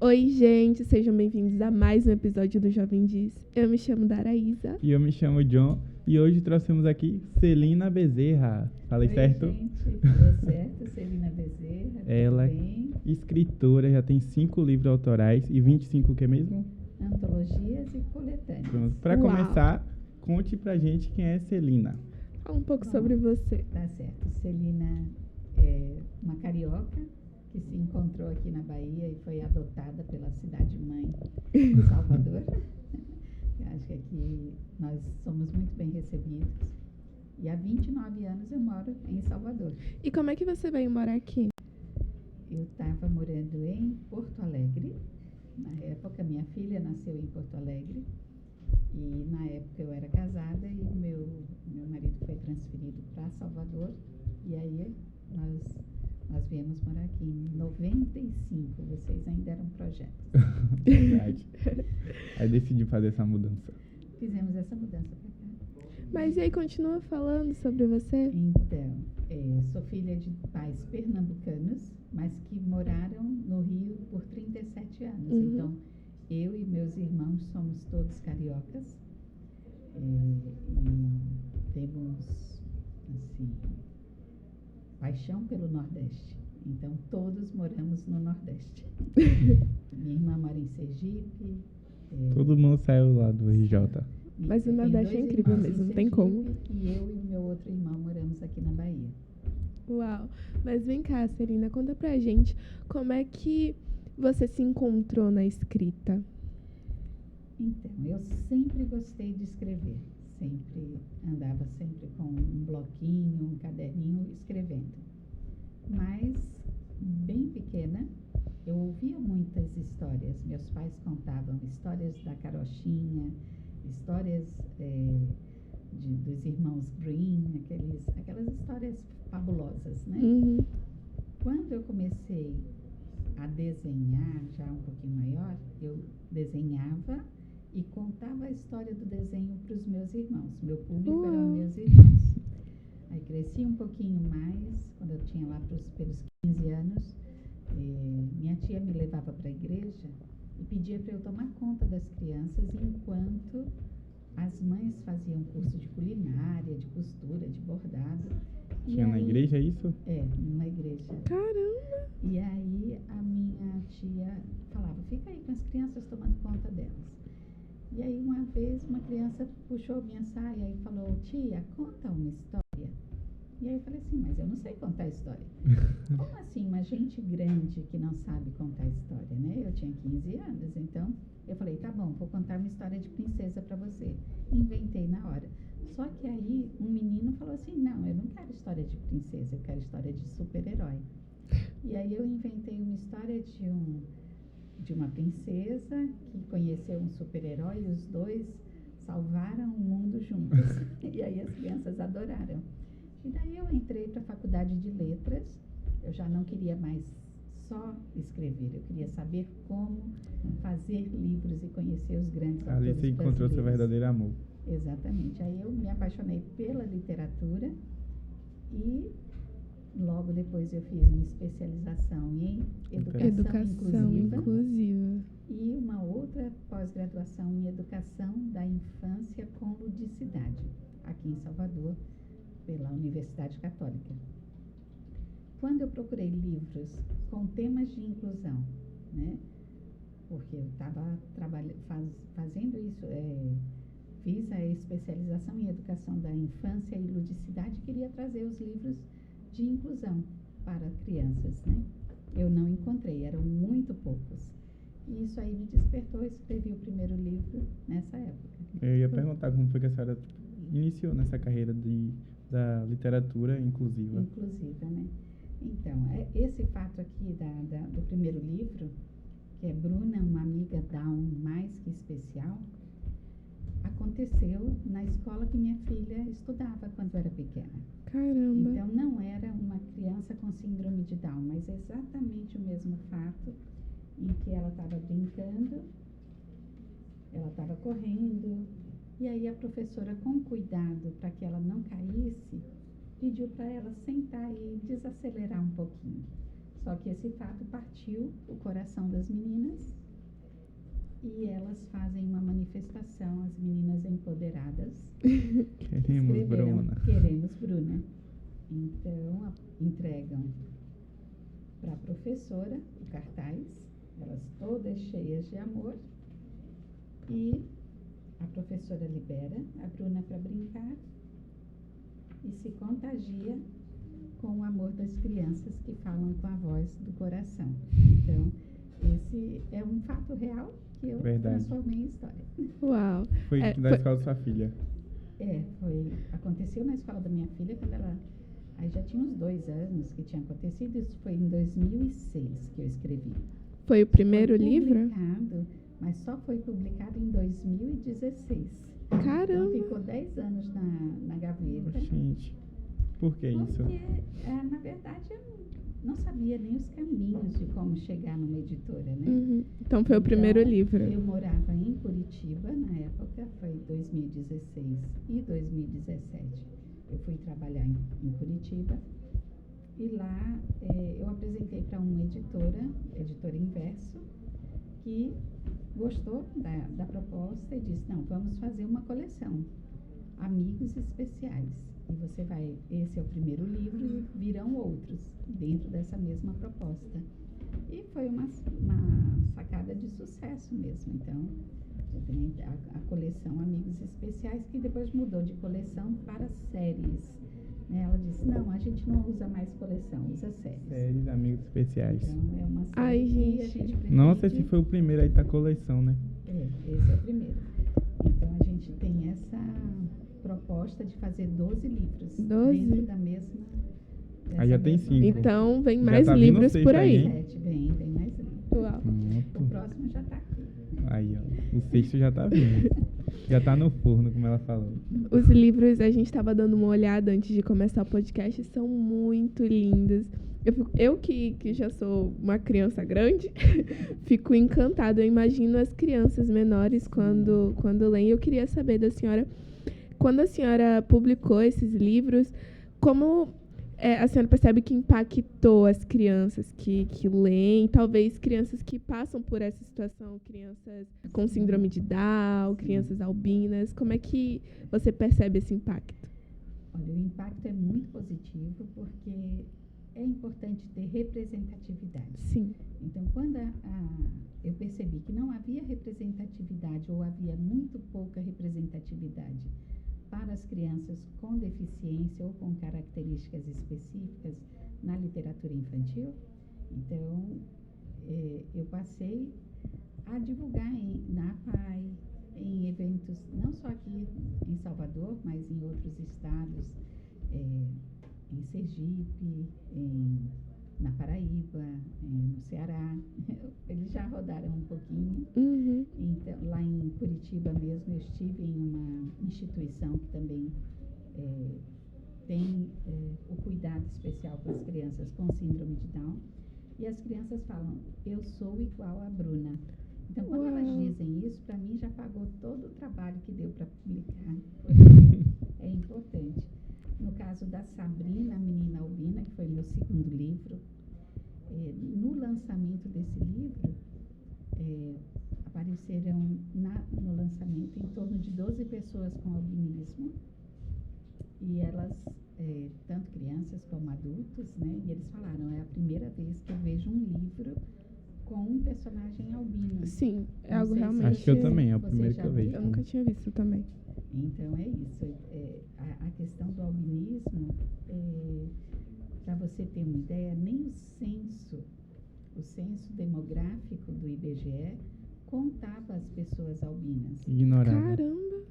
Oi, gente, sejam bem-vindos a mais um episódio do Jovem Diz. Eu me chamo Daraísa. E eu me chamo John. E hoje trouxemos aqui Celina Bezerra. Falei Oi, certo? gente, falou certo, Celina Bezerra. Ela é bem? escritora, já tem 5 livros autorais e 25 o que mesmo? Antologias e coletâneas. Pronto. Para Uau. começar, conte pra gente quem é Celina. Fala um pouco Bom, sobre você. Tá certo. Celina é uma carioca que se encontrou aqui na Bahia e foi adotada pela cidade-mãe de Salvador. Eu acho que aqui nós somos muito bem recebidos. E há 29 anos eu moro em Salvador. E como é que você veio morar aqui? Eu estava morando em Porto Alegre. Na época, minha filha nasceu em Porto Alegre. E na época eu era casada e meu marido foi transferido para Salvador. E aí nós viemos morar aqui em 95. Vocês ainda eram projetos. Verdade. Aí decidi fazer essa mudança. Fizemos essa mudança para cá. Mas e aí, continua falando sobre você? Então, sou filha de pais pernambucanos, mas que moraram no Rio por 37 anos. Uhum. Então, eu e meus irmãos somos todos cariocas. E temos, assim, paixão pelo Nordeste. Então, todos moramos no Nordeste. Minha irmã mora em Sergipe. Todo mundo saiu lá do RJ. Mas o Eu tenho Nordeste é 2 incrível irmãos em mesmo, não tem como. Sergipe E eu e meu outro irmão moramos aqui na Bahia. Uau! Mas vem cá, Celina, conta pra gente como é que você se encontrou na escrita. Então, eu sempre gostei de escrever. Andava sempre com um bloquinho, um caderninho, escrevendo. Mas, bem pequena, eu ouvia muitas histórias. Meus pais contavam histórias da carochinha, histórias dos irmãos Grimm, aquelas histórias fabulosas, né? Uhum. Quando eu comecei a desenhar, já um pouquinho maior, eu desenhava e contava a história do desenho para os meus irmãos. Meu público eram meus irmãos. Aí cresci um pouquinho mais, quando eu tinha lá pelos 15 anos, minha tia me levava para a igreja e pedia para eu tomar conta das crianças enquanto as mães faziam curso de culinária, de costura, de bordado. Tinha na igreja isso? Numa igreja. Caramba! E aí a minha tia falava, fica aí com as crianças tomando conta delas. E aí uma vez uma criança puxou minha saia e falou, tia, conta uma história. E aí eu falei assim, mas eu não sei contar história. Como assim, uma gente grande que não sabe contar história, né? Eu tinha 15 anos, então eu falei, tá bom, vou contar uma história de princesa para você. Inventei na hora. Só que aí um menino falou assim, não, eu não quero história de princesa, eu quero história de super-herói. E aí eu inventei uma história de uma princesa que conheceu um super-herói e os dois salvaram o mundo juntos. E aí as crianças adoraram. E daí eu entrei para a faculdade de letras, eu já não queria mais só escrever, eu queria saber como fazer livros e conhecer os grandes Ali autores você encontrou seu brasileiros. verdadeiro amor. Exatamente. Aí eu me apaixonei pela literatura e logo depois eu fiz uma especialização em educação inclusiva e uma outra pós-graduação em educação da infância com ludicidade, aqui em Salvador, pela Universidade Católica. Quando eu procurei livros com temas de inclusão, né, porque eu estava fazendo isso, fiz a especialização em educação da infância e ludicidade, queria trazer os livros de inclusão para crianças, né? Eu não encontrei, eram muito poucos. E isso aí me despertou, eu escrevi o primeiro livro nessa época. Eu ia perguntar como foi que a senhora iniciou nessa carreira da literatura inclusiva. Inclusiva, né? Então, esse fato aqui do primeiro livro, que é Bruna, uma amiga Down mais que especial, aconteceu na escola que minha filha estudava quando era pequena. Caramba! Então, não era uma criança com síndrome de Down, mas exatamente o mesmo fato em que ela estava brincando, ela estava correndo, e aí a professora, com cuidado para que ela não caísse, pediu para ela sentar e desacelerar um pouquinho. Só que esse fato partiu o coração das meninas e elas fazem uma manifestação, as meninas empoderadas. Queremos escreveram, Bruna. Queremos Bruna. Então, entregam para a professora o cartaz, elas todas cheias de amor, e a professora libera a Bruna para brincar e se contagia com o amor das crianças que falam com a voz do coração. Então, esse é um fato real que eu transformei em história. Uau! Foi da escola da sua filha. Aconteceu na escola da minha filha quando ela... Aí já tinha uns 2 anos que tinha acontecido, isso foi em 2006 que eu escrevi. Foi o primeiro livro? Publicado, mas só foi publicado em 2016. Caramba! Então ficou 10 anos na gaveta. Gente, por que isso? Porque, na verdade, eu não sabia nem os caminhos de como chegar numa editora, né? Uhum. Então foi o primeiro livro. Eu morava em Curitiba, na época, foi 2016 e 2017. Eu fui trabalhar em Curitiba e lá eu apresentei para uma editora Inverso, que gostou da proposta e disse, não, vamos fazer uma coleção, Amigos Especiais. E esse é o primeiro livro e virão outros dentro dessa mesma proposta. E foi uma sacada de sucesso mesmo. Então, eu tenho a coleção Amigos Especiais, que depois mudou de coleção para séries. Né? Ela disse, não, a gente não usa mais coleção, usa séries. Séries Amigos Especiais. Então, é uma série Ai, que gente. a gente pretende... Nossa, esse foi o primeiro aí da coleção, né? Esse é o primeiro. Então, a gente tem essa proposta de fazer 12 livros 12? dentro da mesma... Aí já tem 5. Então vem Já mais tá vindo livros 6 por aí, aí. hein? 7, vem mais livros. Uau. O próximo já está aqui. Aí, ó. O 6º já tá vindo. Já tá no forno, como ela falou. Os livros, a gente estava dando uma olhada antes de começar o podcast, são muito lindos. Eu que já sou uma criança grande, fico encantada. Eu imagino as crianças menores quando leem. Eu queria saber da senhora, quando a senhora publicou esses livros, como a senhora percebe que impactou as crianças que leem, talvez crianças que passam por essa situação, crianças com síndrome de Down, crianças albinas. Como é que você percebe esse impacto? Olha, o impacto é muito positivo porque é importante ter representatividade. Sim. Então, quando eu percebi que não havia representatividade ou havia muito pouca representatividade para as crianças com deficiência ou com características específicas na literatura infantil, então eu passei a divulgar na APAE, em eventos, não só aqui em Salvador, mas em outros estados, em Sergipe, na Paraíba, no Ceará. Eles já rodaram um pouquinho. Uhum. Então, lá em Curitiba mesmo, eu estive em uma instituição que também tem o cuidado especial para as crianças com síndrome de Down. E as crianças falam, eu sou igual a Bruna. Então, quando elas dizem isso, para mim já pagou todo o trabalho que deu para publicar, porque é importante. No caso da Sabrina, a menina albina, que foi meu segundo livro, no lançamento desse livro, apareceram no lançamento em torno de 12 pessoas com albinismo, e elas, tanto crianças como adultos, né, e eles falaram, é a primeira vez que eu vejo um livro com um personagem albino. Sim, é Não algo sei se realmente... Acho que eu também, é o você primeiro já que eu vejo. viu? Eu nunca tinha visto também. Então, é isso. A questão do albinismo, para você ter uma ideia, nem o censo demográfico do IBGE contava as pessoas albinas. Ignorava. Caramba!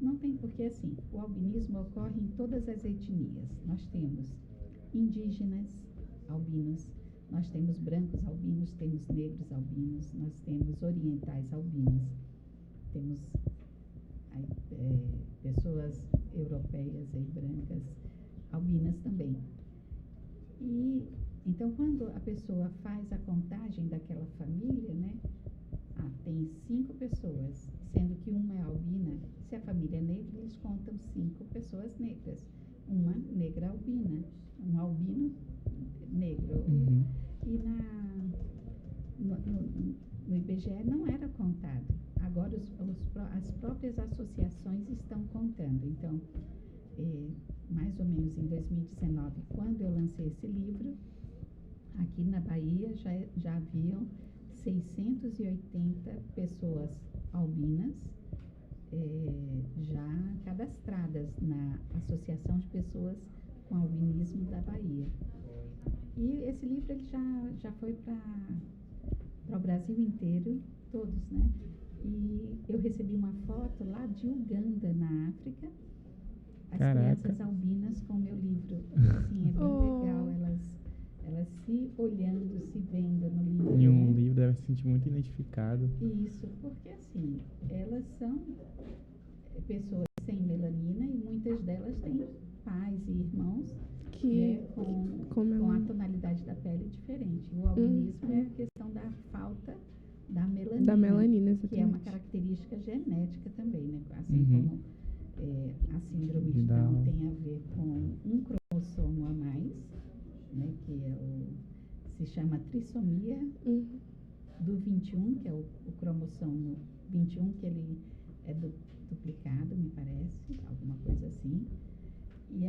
Não tem, porque assim, o albinismo ocorre em todas as etnias. Nós temos indígenas albinos, nós temos brancos albinos, temos negros albinos, nós temos orientais albinos, temos pessoas europeias e brancas albinas também. E então, quando a pessoa faz a contagem daquela família, né, tem 5 pessoas, sendo que uma é albina. Se a família é negra, eles contam 5 pessoas negras. Uma negra albina, um albino negro. Uhum. E no IBGE não era contado. Agora as próprias associações estão contando. Então, mais ou menos em 2019, quando eu lancei esse livro, aqui na Bahia já haviam 680 pessoas albinas já cadastradas na Associação de Pessoas com Albinismo da Bahia. E esse livro ele já foi para o Brasil inteiro, todos, né? E eu recebi uma foto lá de Uganda, na África, as crianças albinas com o meu livro. Assim, é bem legal, elas se olhando, se vendo no livro. Em um livro deve se sentir muito identificado. Isso, porque assim, elas são pessoas sem melanina e muitas delas têm pais e irmãos Que com a tonalidade da pele diferente. O albinismo é a questão da falta da melanina. Da melanina, exatamente. Que é uma característica genética também, né? Assim como a síndrome de Down tem a ver com um cromossomo a mais, né? Que se chama trissomia do 21, que é o cromossomo 21, que ele é duplicado, me parece, alguma coisa assim. E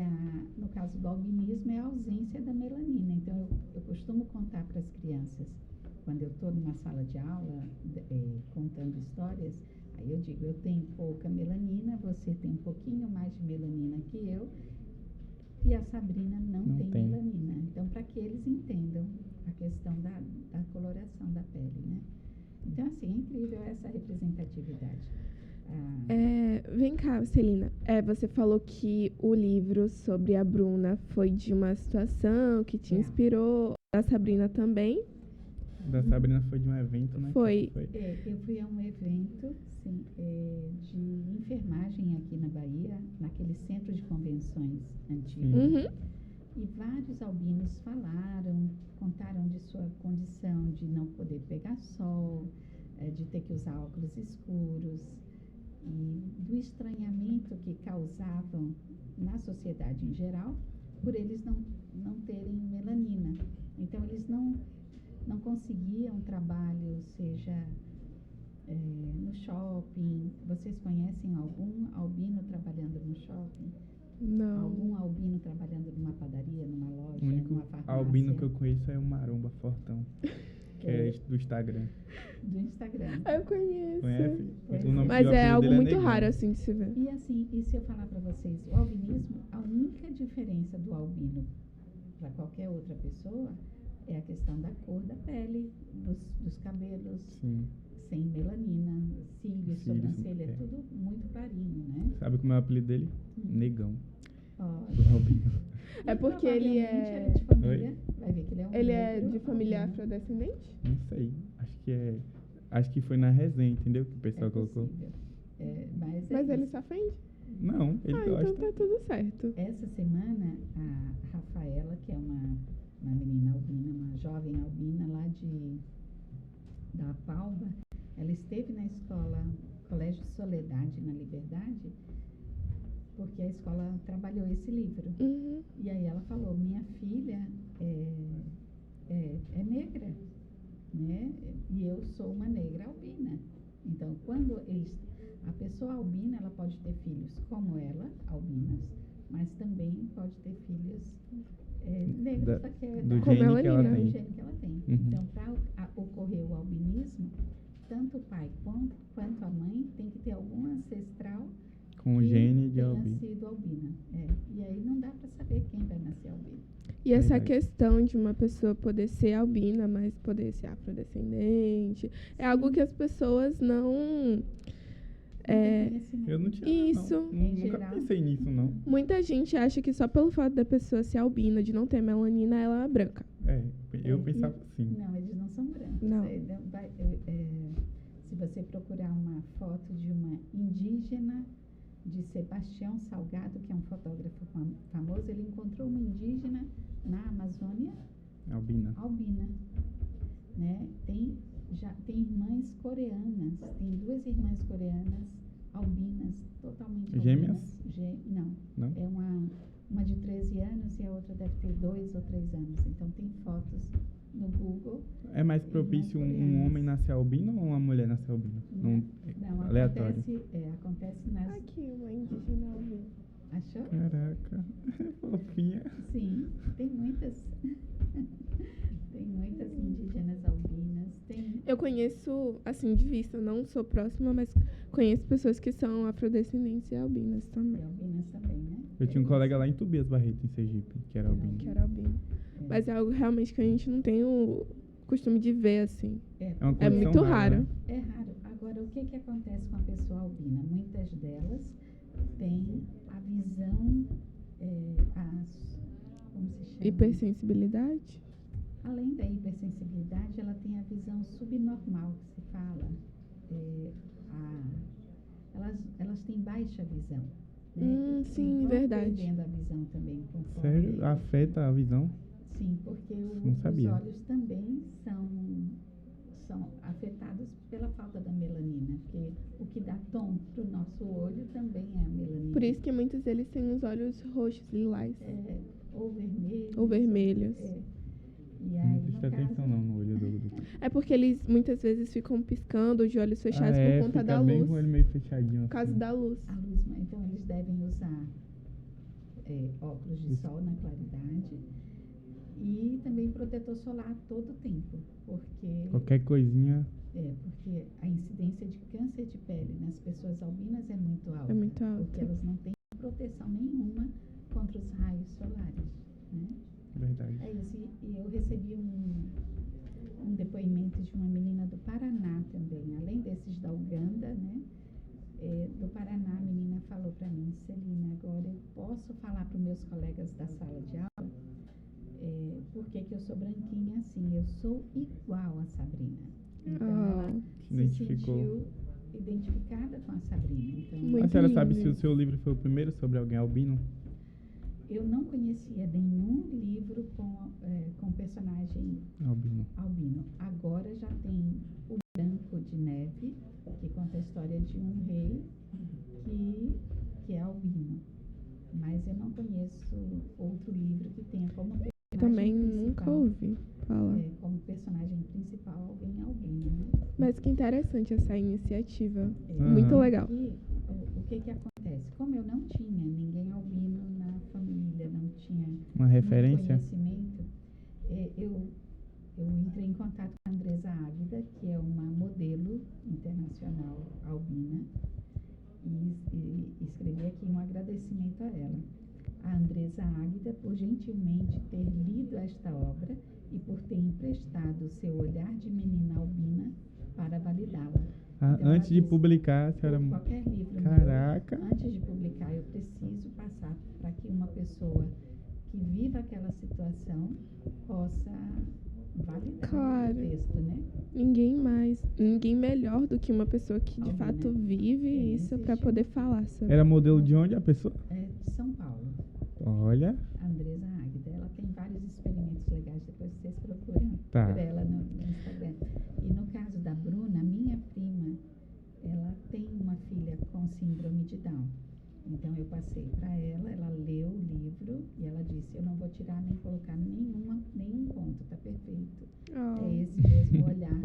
no caso do albinismo é a ausência da melanina. Então eu costumo contar para as crianças, quando eu estou numa sala de aula contando histórias, aí eu digo, eu tenho pouca melanina, você tem um pouquinho mais de melanina que eu, e a Sabrina não tem melanina. Então, para que eles entendam a questão da coloração da pele, né? Então, assim, é incrível essa representatividade. Vem cá, Celina. Você falou que o livro sobre a Bruna foi de uma situação que te inspirou. A Sabrina também? Da Sabrina foi de um evento, né? Foi. Eu fui a um evento de enfermagem aqui na Bahia, naquele centro de convenções antigo. E vários albinos contaram de sua condição de não poder pegar sol, de ter que usar óculos escuros, e do estranhamento que causavam na sociedade em geral, por eles não terem melanina. Então, eles não conseguiam trabalho, seja no shopping. Vocês conhecem algum albino trabalhando no shopping? Não. Algum albino trabalhando numa padaria, numa loja, O único numa farmácia? albino que eu conheço é o Maromba Fortão, que é do Instagram. Do Instagram. Eu conheço. Conhece? Mas é algo muito raro, assim, de se ver. E assim, e se eu falar para vocês, o albinismo, a única diferença do albino para qualquer outra pessoa é a questão da cor da pele, dos cabelos, sem melanina, cílios, sobrancelha, tudo muito clarinho, né? Sabe como é o apelido dele? Negão. Do albino. É porque ele é de família. Vai ver que ele é um Ele é de família afrodescendente? Não sei. Acho que foi na resenha, entendeu? Que o pessoal colocou. Mas ele se ofende? Não, ele gosta. Então tá tudo certo. Essa semana, a Rafaela, que é uma menina albina, uma jovem albina lá da Palba, ela esteve na escola Colégio Soledade, na Liberdade, porque a escola trabalhou esse livro. E aí ela falou, minha filha é negra, né? E eu sou uma negra albina. Então, quando a pessoa albina, ela pode ter filhos como ela, albinas, mas também pode ter filhos negros do gene que ela tem. Então, para ocorrer o albinismo, tanto o pai quanto a mãe tem que ter algum ancestral com o gene de albino. Sido albina. E aí não dá para saber quem vai nascer albino. E essa questão de uma pessoa poder ser albina, mas poder ser afrodescendente, é algo que as pessoas não... Eu não tinha nunca pensei nisso, não. Muita gente acha que só pelo fato da pessoa ser albina, de não ter melanina, ela é branca. Eu pensava assim. Não, eles não são brancos. Não. Se você procurar uma foto de uma indígena, de Sebastião Salgado, que é um fotógrafo famoso, ele encontrou uma indígena na Amazônia albina. Né? Tem irmãs coreanas, tem 2 irmãs coreanas albinas, totalmente gêmeas? albinas. Não. É uma de 13 anos e a outra deve ter 2 ou 3 anos. Então, tem fotos no Google. É mais propício um homem nascer albino ou uma mulher nascer albino? Não, Aleatório. acontece nas... Aqui, uma indígena albina. Achou? Caraca, fofinha. Sim, tem muitas. Tem muitas indígenas albinas. Eu conheço, assim, de vista, não sou próxima, mas conheço pessoas que são afrodescendentes e albinas E também. albinas também, né? Eu tinha um colega lá em Tobias Barreto, em Sergipe, que era albino. Que era albino. Mas é algo realmente que a gente não tem o costume de ver, assim. uma É condição muito raro. É raro. Agora, o que acontece com a pessoa albina? Muitas delas têm a visão, como se chama? Hipersensibilidade? Além da hipersensibilidade, ela tem a visão subnormal, que se fala. Elas têm baixa visão. Né? Sim, vão verdade. perdendo a visão também. Conforme... Sério? Afeta a visão? Sim, porque Não sabia. os olhos também são afetados pela falta da melanina, porque o que dá tom para o nosso olho também é a melanina. Por isso que muitos deles têm os olhos roxos, lilás. Ou vermelhos. Ou vermelhos. E Não aí, presta atenção não no olho do... É porque eles muitas vezes ficam piscando de olhos fechados por conta da fica bem luz. com ele meio fechadinho. Por causa assim. da luz. a luz, então eles devem usar óculos de sol na claridade e também protetor solar todo o tempo, porque Qualquer coisinha... porque a incidência de câncer de pele nas pessoas albinas é muito alta. É muito alta. Porque elas não têm proteção nenhuma contra os raios solares, né? Verdade. É isso, e eu recebi um depoimento de uma menina do Paraná também, além desses da Uganda, né? Do Paraná, a menina falou para mim: Celina, agora eu posso falar para os meus colegas da sala de aula porque que eu sou branquinha assim, eu sou igual a Sabrina. Então ela se sentiu identificada com a Sabrina. Então, Muito a senhora sabe lindo se o isso. seu livro foi o primeiro sobre alguém albino? eu não conhecia nenhum livro com personagem Albino. Agora já tem o Branco de Neve, que conta a história de um rei que é albino. Mas eu não conheço outro livro que tenha como personagem Também principal, nunca ouvi falar. como personagem principal alguém albino, né? Mas que interessante essa iniciativa. Aham. Muito legal. E o que acontece? Como eu não tinha ninguém albino na família, não tinha Uma referência? muito conhecimento, eu entrei em contato com a Andresa Águida, que é uma modelo internacional albina, e escrevi aqui um agradecimento a ela. A Andresa Águida, por gentilmente ter lido esta obra e por ter emprestado o seu olhar de menina albina para validá-la. Então, Antes de ela disse, publicar, a senhora... qualquer livro Caraca! meu, antes de publicar, eu preciso passar para que uma pessoa que viva aquela situação possa validar Claro. o texto, né? Ninguém melhor do que uma pessoa que de Albina. fato vive isso existe para poder falar sobre. Era modelo de onde a pessoa? É de São Paulo, Olha, a Andresa Águida. Ela tem vários experimentos legais, depois vocês procuram Tá. por ela no Instagram. E no caso da Bruna, minha prima, ela tem uma filha com síndrome de Down. Então eu passei para ela leu o livro e ela disse: eu não vou tirar nem colocar nenhum ponto, tá perfeito. Oh. É esse mesmo olhar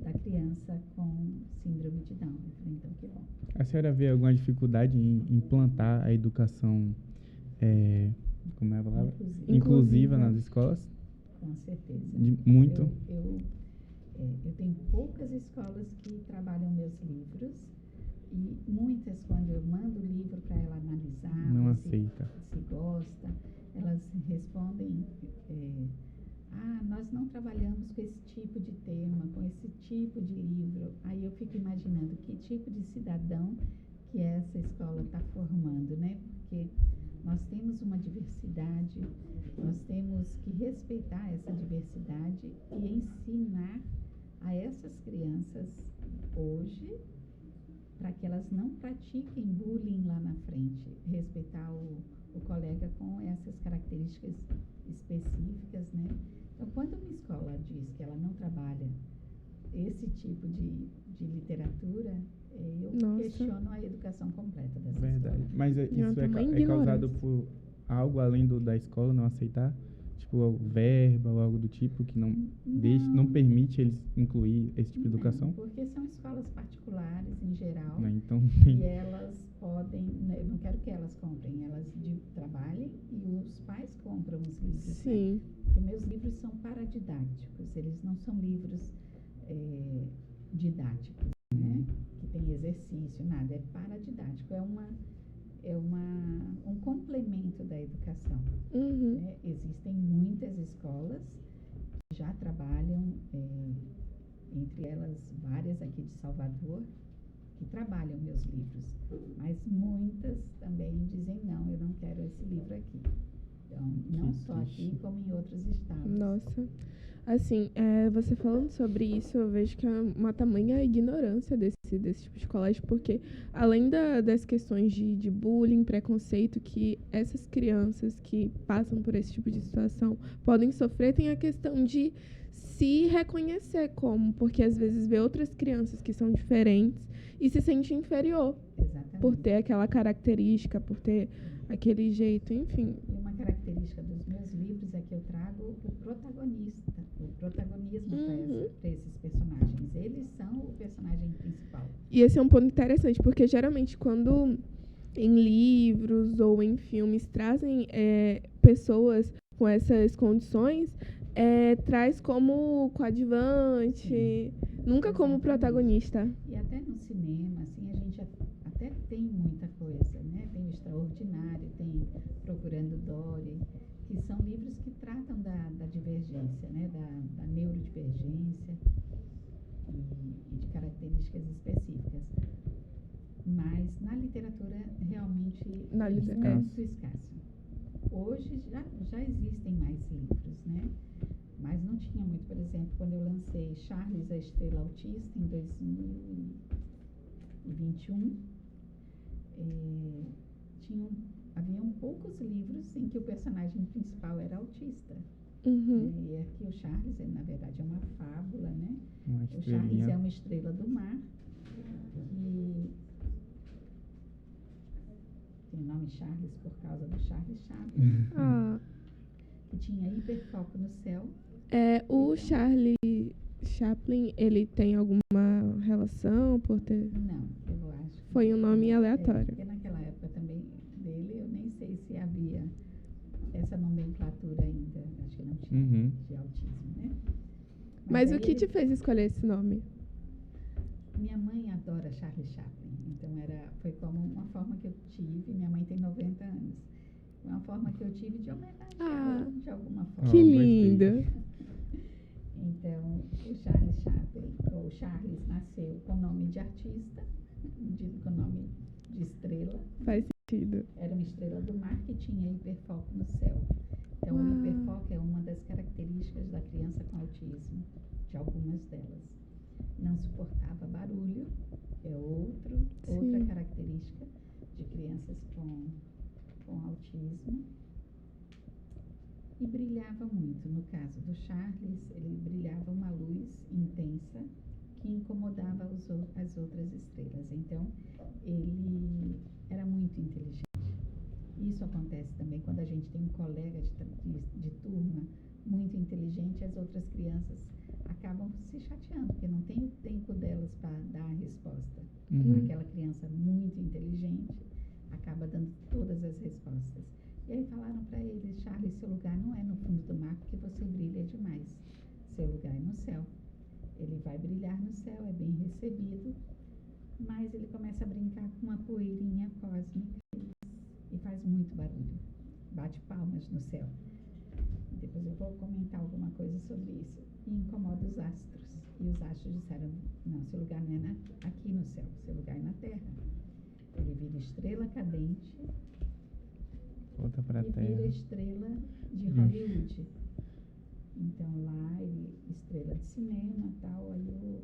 da criança com síndrome de Down. Eu falei, então que bom. a senhora vê alguma dificuldade em implantar a educação, como é a palavra? Inclusive. Inclusiva nas escolas? Com certeza. Muito? Eu tenho poucas escolas que trabalham meus livros e muitas, quando eu mando o livro para ela analisar, Não ver aceita. se gosta, elas respondem: nós não trabalhamos com esse tipo de tema, com esse tipo de livro. Aí eu fico imaginando que tipo de cidadão que essa escola está formando, né? Porque nós temos uma diversidade, nós temos que respeitar essa diversidade e ensinar a essas crianças hoje para que elas não pratiquem bullying lá na frente, respeitar o colega com essas características específicas, né? Então, quando uma escola diz que ela não trabalha esse tipo de literatura, eu questiono a educação completa dessa Verdade. escola. Mas Não, isso tem uma é causado ignorância. por algo além da escola não aceitar? Tipo, verba ou algo do tipo que não permite eles incluir esse tipo de educação? Porque são escolas particulares em geral. Né? Então, E elas podem, eu não quero que elas comprem, elas trabalhem e os pais compram os livros. Sim. Né? Porque meus livros são paradidáticos, eles não são livros didáticos, né? Que tem exercício, nada, é paradidático, é um complemento da educação. Uhum. Né? Existem muitas escolas que já trabalham, entre elas várias aqui de Salvador, que trabalham meus livros, mas muitas também dizem, não, eu não quero esse livro aqui. Então, não só aqui, como em outros estados. Nossa. Assim, você falando sobre isso, eu vejo que é uma tamanha ignorância desse tipo de colégio, porque além das questões de bullying, preconceito, que essas crianças que passam por esse tipo de situação podem sofrer, tem a questão de se reconhecer como, porque às vezes vê outras crianças que são diferentes e se sente inferior. Exatamente. Por ter aquela característica, por ter aquele jeito, enfim. E uma característica dos meus livros é que eu trago o protagonista, o protagonismo para esses personagens. Eles são o personagem principal. E esse é um ponto interessante, porque geralmente quando em livros ou em filmes trazem pessoas com essas condições, traz como coadjuvante, nunca como protagonista. E até no cinema, assim, a gente até tem muita coisa, né? Tem o Extraordinário, tem Procurando Dory, que são livros que tratam da divergência, né? Da neurodivergência e de características específicas. Mas na literatura realmente é muito escasso. Hoje já existem mais livros, né? Mas não tinha muito. Por exemplo, quando eu lancei Charles, a Estrela Autista, em 2021, haviam poucos livros em que o personagem principal era autista. Uhum. E aqui o Charles, na verdade, é uma fábula, né? O Charles é uma estrela do mar que tem o nome Charles por causa do Charles Chaplin, que tinha hiperfoco no céu. O Charlie Chaplin, ele tem alguma relação por ter... Não, eu acho. Foi um nome aleatório. Porque naquela época também dele, eu nem sei se havia essa nomenclatura ainda. Acho que não tinha de autismo, né? Mas o que te fez escolher esse nome? Minha mãe adora Charlie Chaplin, então foi como uma forma que eu tive. Minha mãe tem 90 anos. Foi uma forma que eu tive de homenageá-la de alguma forma. Que lindo! Então, o Charles Chaplin, ou Charles, nasceu com nome de artista, com nome de estrela. Faz sentido. Era uma estrela do mar que tinha hiperfoco no céu. Então, o hiperfoco é uma das características da criança com autismo, de algumas delas. Não suportava barulho, é outra característica de crianças com autismo. E brilhava muito. No caso do Charles, ele brilhava uma luz intensa que incomodava as outras estrelas. Então, ele era muito inteligente. Isso acontece também quando a gente tem um colega de turma muito inteligente, as outras crianças acabam se chateando, porque não tem o tempo delas para dar a resposta. Aquela criança muito inteligente acaba dando todas as respostas. E aí falaram para ele: Charles, seu lugar não é no fundo do mar, porque você brilha demais. Seu lugar é no céu. Ele vai brilhar no céu, é bem recebido, mas ele começa a brincar com uma poeirinha cósmica e faz muito barulho. Bate palmas no céu. Depois eu vou comentar alguma coisa sobre isso. E incomoda os astros. E os astros disseram: não, seu lugar não é aqui no céu, seu lugar é na terra. Ele vira estrela cadente. Volta pra terra. Vira estrela de Hollywood. Então lá, estrela de cinema e tal, aí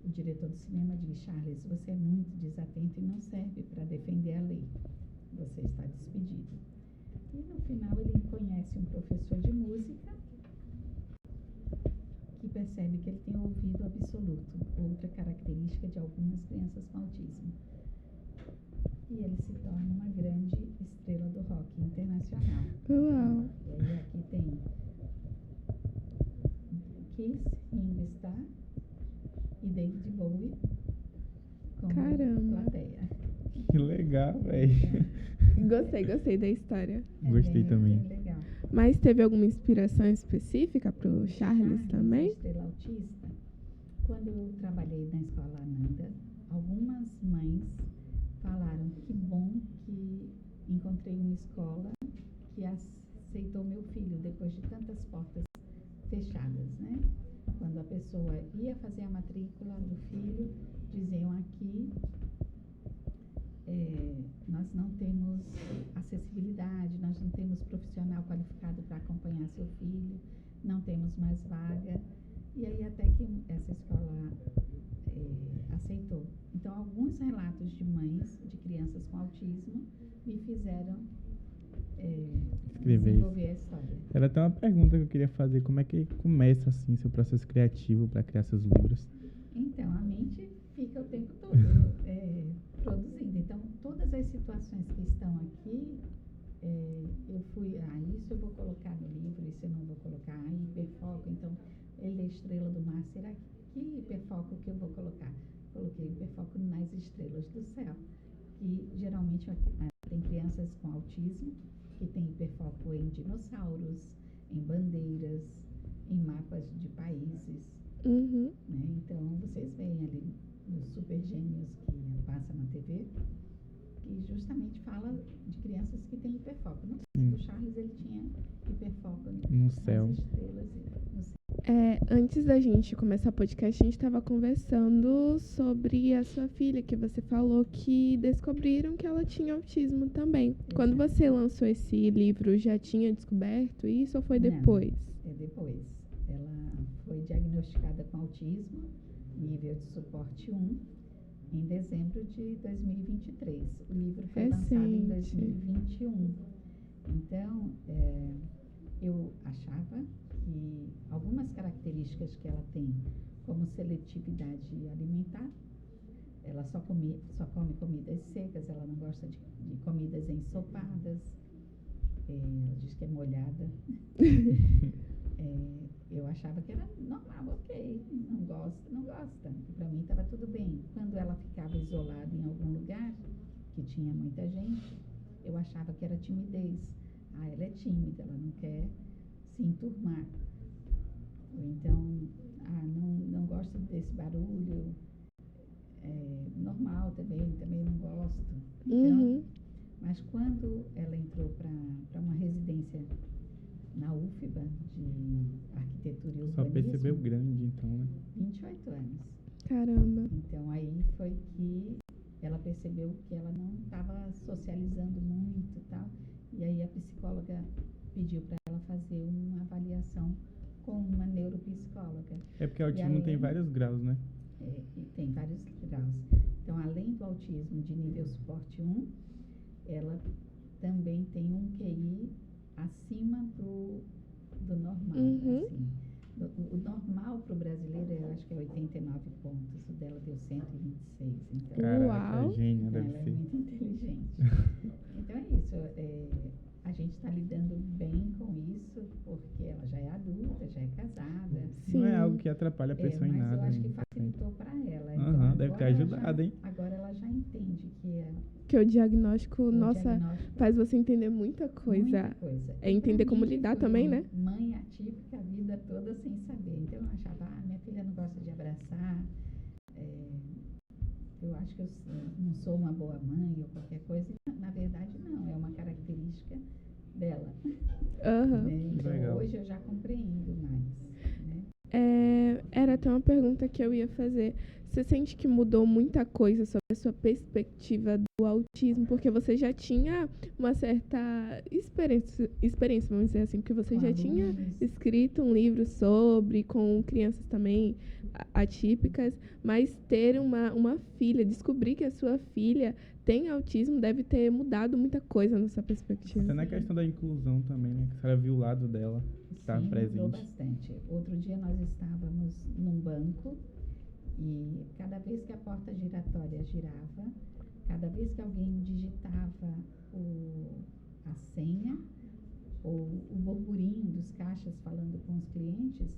o diretor do cinema diz: Charles, você é muito desatento e não serve para defender a lei. Você está despedido. E no final ele conhece um professor de música que percebe que ele tem ouvido absoluto, outra característica de algumas crianças com autismo. E ele se torna uma grande estrela do rock internacional. Uau. E aí aqui tem Kiss, Ringo Starr e David Bowie como Caramba. plateia. Que legal, velho. Gostei da história. Gostei também. Bem legal. Mas teve alguma inspiração específica pro Charles também? Estrela autista. Quando eu trabalhei na escola Ananda, algumas mães falaram que bom que encontrei uma escola que aceitou meu filho depois de tantas portas fechadas, né? Quando a pessoa ia fazer a matrícula do filho, diziam aqui nós não temos acessibilidade, nós não temos profissional qualificado para acompanhar seu filho, não temos mais vaga. E aí até que essa escola aceitou. Então, alguns relatos de mães de crianças com autismo me fizeram desenvolver a história. Era até uma pergunta que eu queria fazer. Como é que começa, assim, seu processo criativo para criar seus livros? Então, a mente fica o tempo todo produzindo. Então, todas as situações que estão aqui, eu fui, isso eu vou colocar no livro, isso eu não vou colocar, hiperfoco, então, ele é estrela do mar, será que hiperfoco que eu vou colocar? Coloquei hiperfoco nas estrelas do céu, que geralmente tem crianças com autismo, que tem hiperfoco em dinossauros, em bandeiras, em mapas de países. Uhum. Né? Então, vocês veem ali nos Super Gêmeos que passa na TV, que justamente fala de crianças que têm hiperfoco. Não sei se o Charles ele tinha hiperfoco No céu. nas estrelas no céu. Antes da gente começar o podcast, a gente estava conversando sobre a sua filha, que você falou que descobriram que ela tinha autismo também. Exato. Quando você lançou esse livro, já tinha descoberto isso ou foi Não, depois? é depois. Ela foi diagnosticada com autismo, nível de suporte 1, em dezembro de 2023. O livro foi lançado em 2021. Então, eu achava que algumas características que ela tem, como seletividade alimentar, ela só come comidas secas, ela não gosta de comidas ensopadas, ela diz que é molhada. Eu achava que era normal, ok, não gosta. Para mim estava tudo bem. Quando ela ficava isolada em algum lugar, que tinha muita gente, eu achava que era timidez. Ela é tímida, ela não quer se enturmar. Ou então, não gosto desse barulho. Normal também não gosto. Então, mas quando ela entrou para uma residência na UFBA de arquitetura e urbanismo. Só percebeu grande, então, né? 28 anos. Caramba. Então, aí foi que ela percebeu que ela não estava socializando muito e tal. E aí a psicóloga pediu para ela fazer uma avaliação com uma neuropsicóloga. É porque o autismo tem vários graus, né? Tem vários graus. Então, além do autismo de nível suporte 1, ela também tem um QI acima do normal. Assim. O normal para o brasileiro, eu acho que é 89 pontos. O dela deu 126. Então, Caraca, gênia, ela deve é ser. muito inteligente. Então é isso. A gente está lidando bem com isso, porque ela já é adulta, já é casada. Sim. Não é algo que atrapalha a pessoa em Mas nada. eu acho que né? facilitou para ela. Deve ter ajudado, hein? Agora ela já entende que o diagnóstico, diagnóstico faz você entender muita coisa. Muita coisa. É entender como mim, lidar fui também, né? Mãe atípica a vida toda sem saber. Então eu achava, minha filha não gosta de abraçar, eu acho que eu não sou uma boa mãe ou qualquer coisa. Na verdade, não, é uma característica dela. Né? Então Legal. hoje eu já compreendo mais. Né? Era até uma pergunta que eu ia fazer. Você sente que mudou muita coisa sobre a sua perspectiva do autismo? Porque você já tinha uma certa experiência, vamos dizer assim, porque você Com já alunos. tinha escrito um livro sobre, com crianças também atípicas, mas ter uma filha, descobrir que a sua filha tem autismo, deve ter mudado muita coisa na sua perspectiva. Até na questão da inclusão também, né? Que a senhora viu o lado dela, que estava Sim, mudou presente. bastante. Outro dia nós estávamos num banco e cada vez que a porta giratória girava, Cada vez que alguém digitava a senha, ou o burburinho dos caixas falando com os clientes,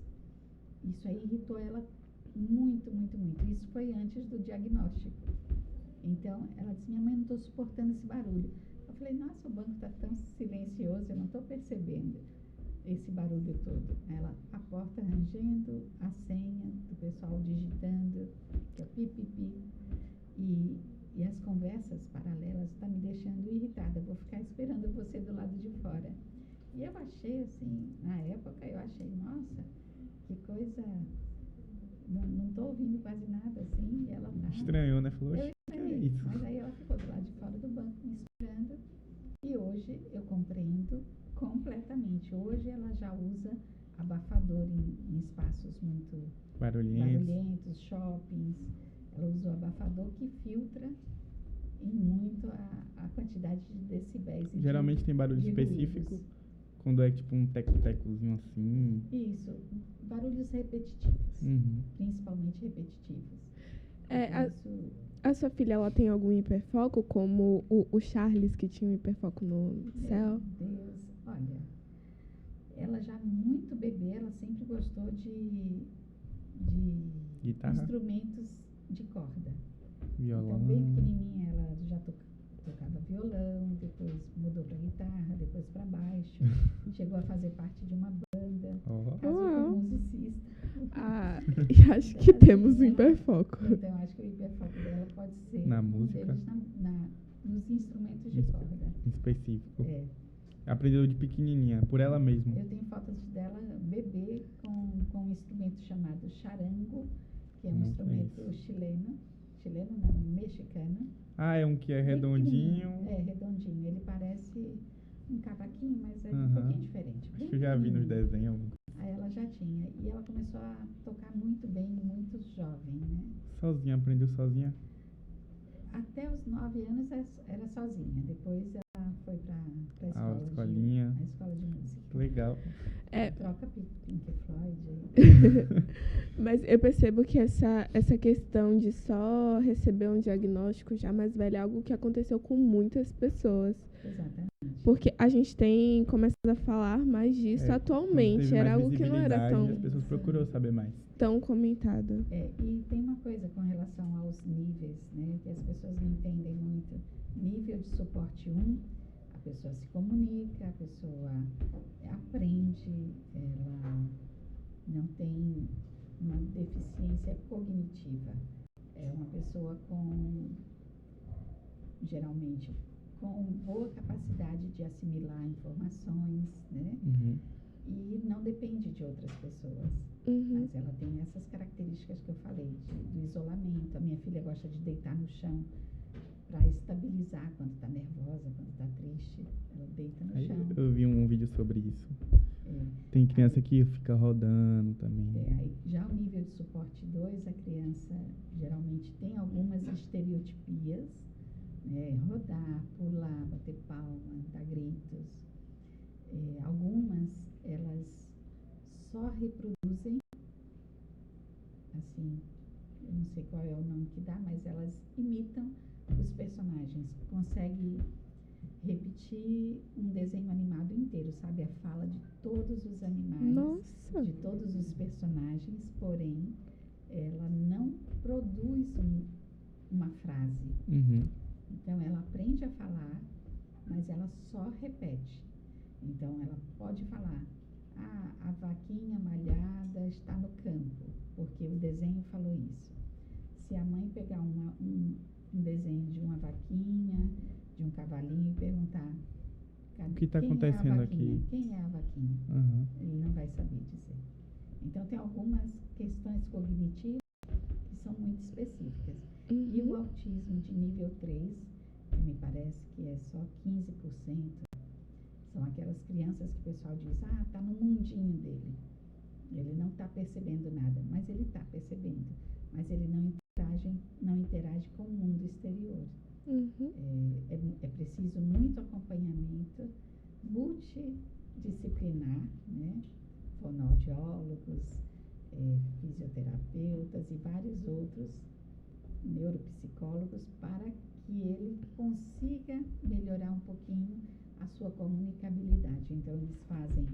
isso aí irritou ela muito, muito, muito. Isso foi antes do diagnóstico. Então, ela disse, minha mãe, não estou suportando esse barulho. Eu falei, nossa, o banco está tão silencioso, eu não estou percebendo esse barulho todo. Ela, a porta rangendo, a senha do pessoal digitando, que é o pipipi. E as conversas paralelas estão me deixando irritada. Vou ficar esperando você do lado de fora. E eu achei, assim, na época, eu achei, nossa, que coisa... Não estou ouvindo quase nada, assim, e ela tá... Estranhou, né? Falou, Eu "Oxe, que é estranhei, isso?" mas aí ela ficou do lado de fora do banco me esperando. E hoje eu compreendo completamente. Hoje ela já usa abafador em espaços muito Barulhentos. barulhentos, shoppings. Ela usa o abafador que filtra em muito a quantidade de decibéis. E Geralmente tem barulho de específico, ruídos. quando é tipo um teco-tecozinho assim. Isso, barulhos repetitivos, Uhum. principalmente repetitivos. É, Isso, a sua filha, ela tem algum hiperfoco, como o Charles, que tinha um hiperfoco no céu? meu Deus, olha, ela já muito bebê, ela sempre gostou de Guitarra, instrumentos de corda. violão. Então, bem pequenininha, ela já tocava violão, depois mudou para guitarra, depois para baixo, chegou a fazer parte de uma banda, Ó. casou Uau. com um musicista. Ah, e acho que temos um hiperfoco. Então, acho que o hiperfoco dela pode ser Na um música. deles nos instrumentos de corda. Em específico. É. Aprendeu de pequenininha, por ela mesma. Eu tenho fotos dela bebê com um instrumento chamado charango, que é um Não instrumento conheço. chileno não, mexicano. Ah, é um que é Bem redondinho. pequenininho. É, redondinho. Ele parece um cavaquinho, mas é um Aham. pouquinho diferente. Acho Bem que eu já vi nos pequenininho. desenhos. Aí ela já tinha. E ela começou a tocar muito bem, muito jovem, né? Sozinha, aprendeu sozinha. Até os 9 anos era sozinha. Depois ela foi para a escola escolinha. a escola de música. Legal. É, Troca Pink Floyd. mas eu percebo que essa questão de só receber um diagnóstico já mais velho é algo que aconteceu com muitas pessoas. Exatamente. Porque a gente tem começado a falar mais disso atualmente. Teve Era mais algo que não era visibilidade, tão, as pessoas procuram saber mais. tão comentado. E tem uma coisa com relação aos níveis, né, que as pessoas não entendem muito. Nível de suporte 1, a pessoa se comunica, a pessoa aprende, ela não tem uma deficiência cognitiva. É uma pessoa geralmente, com boa capacidade de assimilar informações, né? Uhum. E não depende de outras pessoas. Uhum. Mas ela tem essas características que eu falei, do isolamento. A minha filha gosta de deitar no chão para estabilizar quando está nervosa, quando está triste. Ela deita no Aí chão. eu vi um vídeo sobre isso. É, Tem criança que fica rodando também. aí, já o nível de suporte 2, a criança geralmente tem algumas estereotipias, né? Rodar, pular, bater palma, dar gritos. Algumas, elas só reproduzem, assim, eu não sei qual é o nome que dá, mas elas imitam os personagens, conseguem repetir um desenho animado inteiro, sabe? A fala de todos os animais, Nossa. de todos os personagens, porém, ela não produz uma frase. Uhum. Então, ela aprende a falar, mas ela só repete. Então, ela pode falar, a vaquinha malhada está no campo, porque o desenho falou isso. Se a mãe pegar um desenho de uma vaquinha, de um cavalinho e perguntar, O que está quem acontecendo é a vaquinha? aqui? Quem é a vaquinha? Uhum. Ele não vai saber dizer. Então, tem algumas questões cognitivas que são muito específicas. E o Uhum. autismo de nível 3, que me parece que é só 15%, são aquelas crianças que o pessoal diz, está no mundinho dele. Ele não está percebendo nada, mas ele está percebendo. Mas ele não interage com o mundo exterior. Uhum. É preciso muito acompanhamento multidisciplinar, né? Fonoaudiólogos, fisioterapeutas e vários outros neuropsicólogos para que ele consiga melhorar um pouquinho a sua comunicabilidade. Então, eles fazem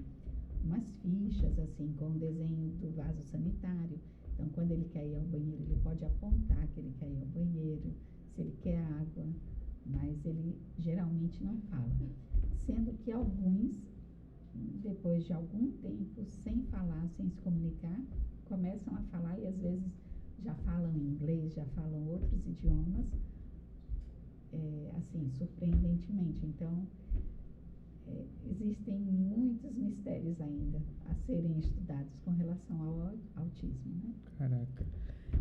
umas fichas, assim, com o desenho do vaso sanitário. Então, quando ele quer ir ao banheiro, ele pode apontar que ele quer ir ao banheiro, se ele quer água, mas ele geralmente não fala. Sendo que alguns, depois de algum tempo, sem falar, sem se comunicar, começam a falar e às vezes já falam inglês, já falam outros idiomas, assim, surpreendentemente. Então, existem muitos mistérios ainda a serem estudados com relação ao autismo, né? Caraca.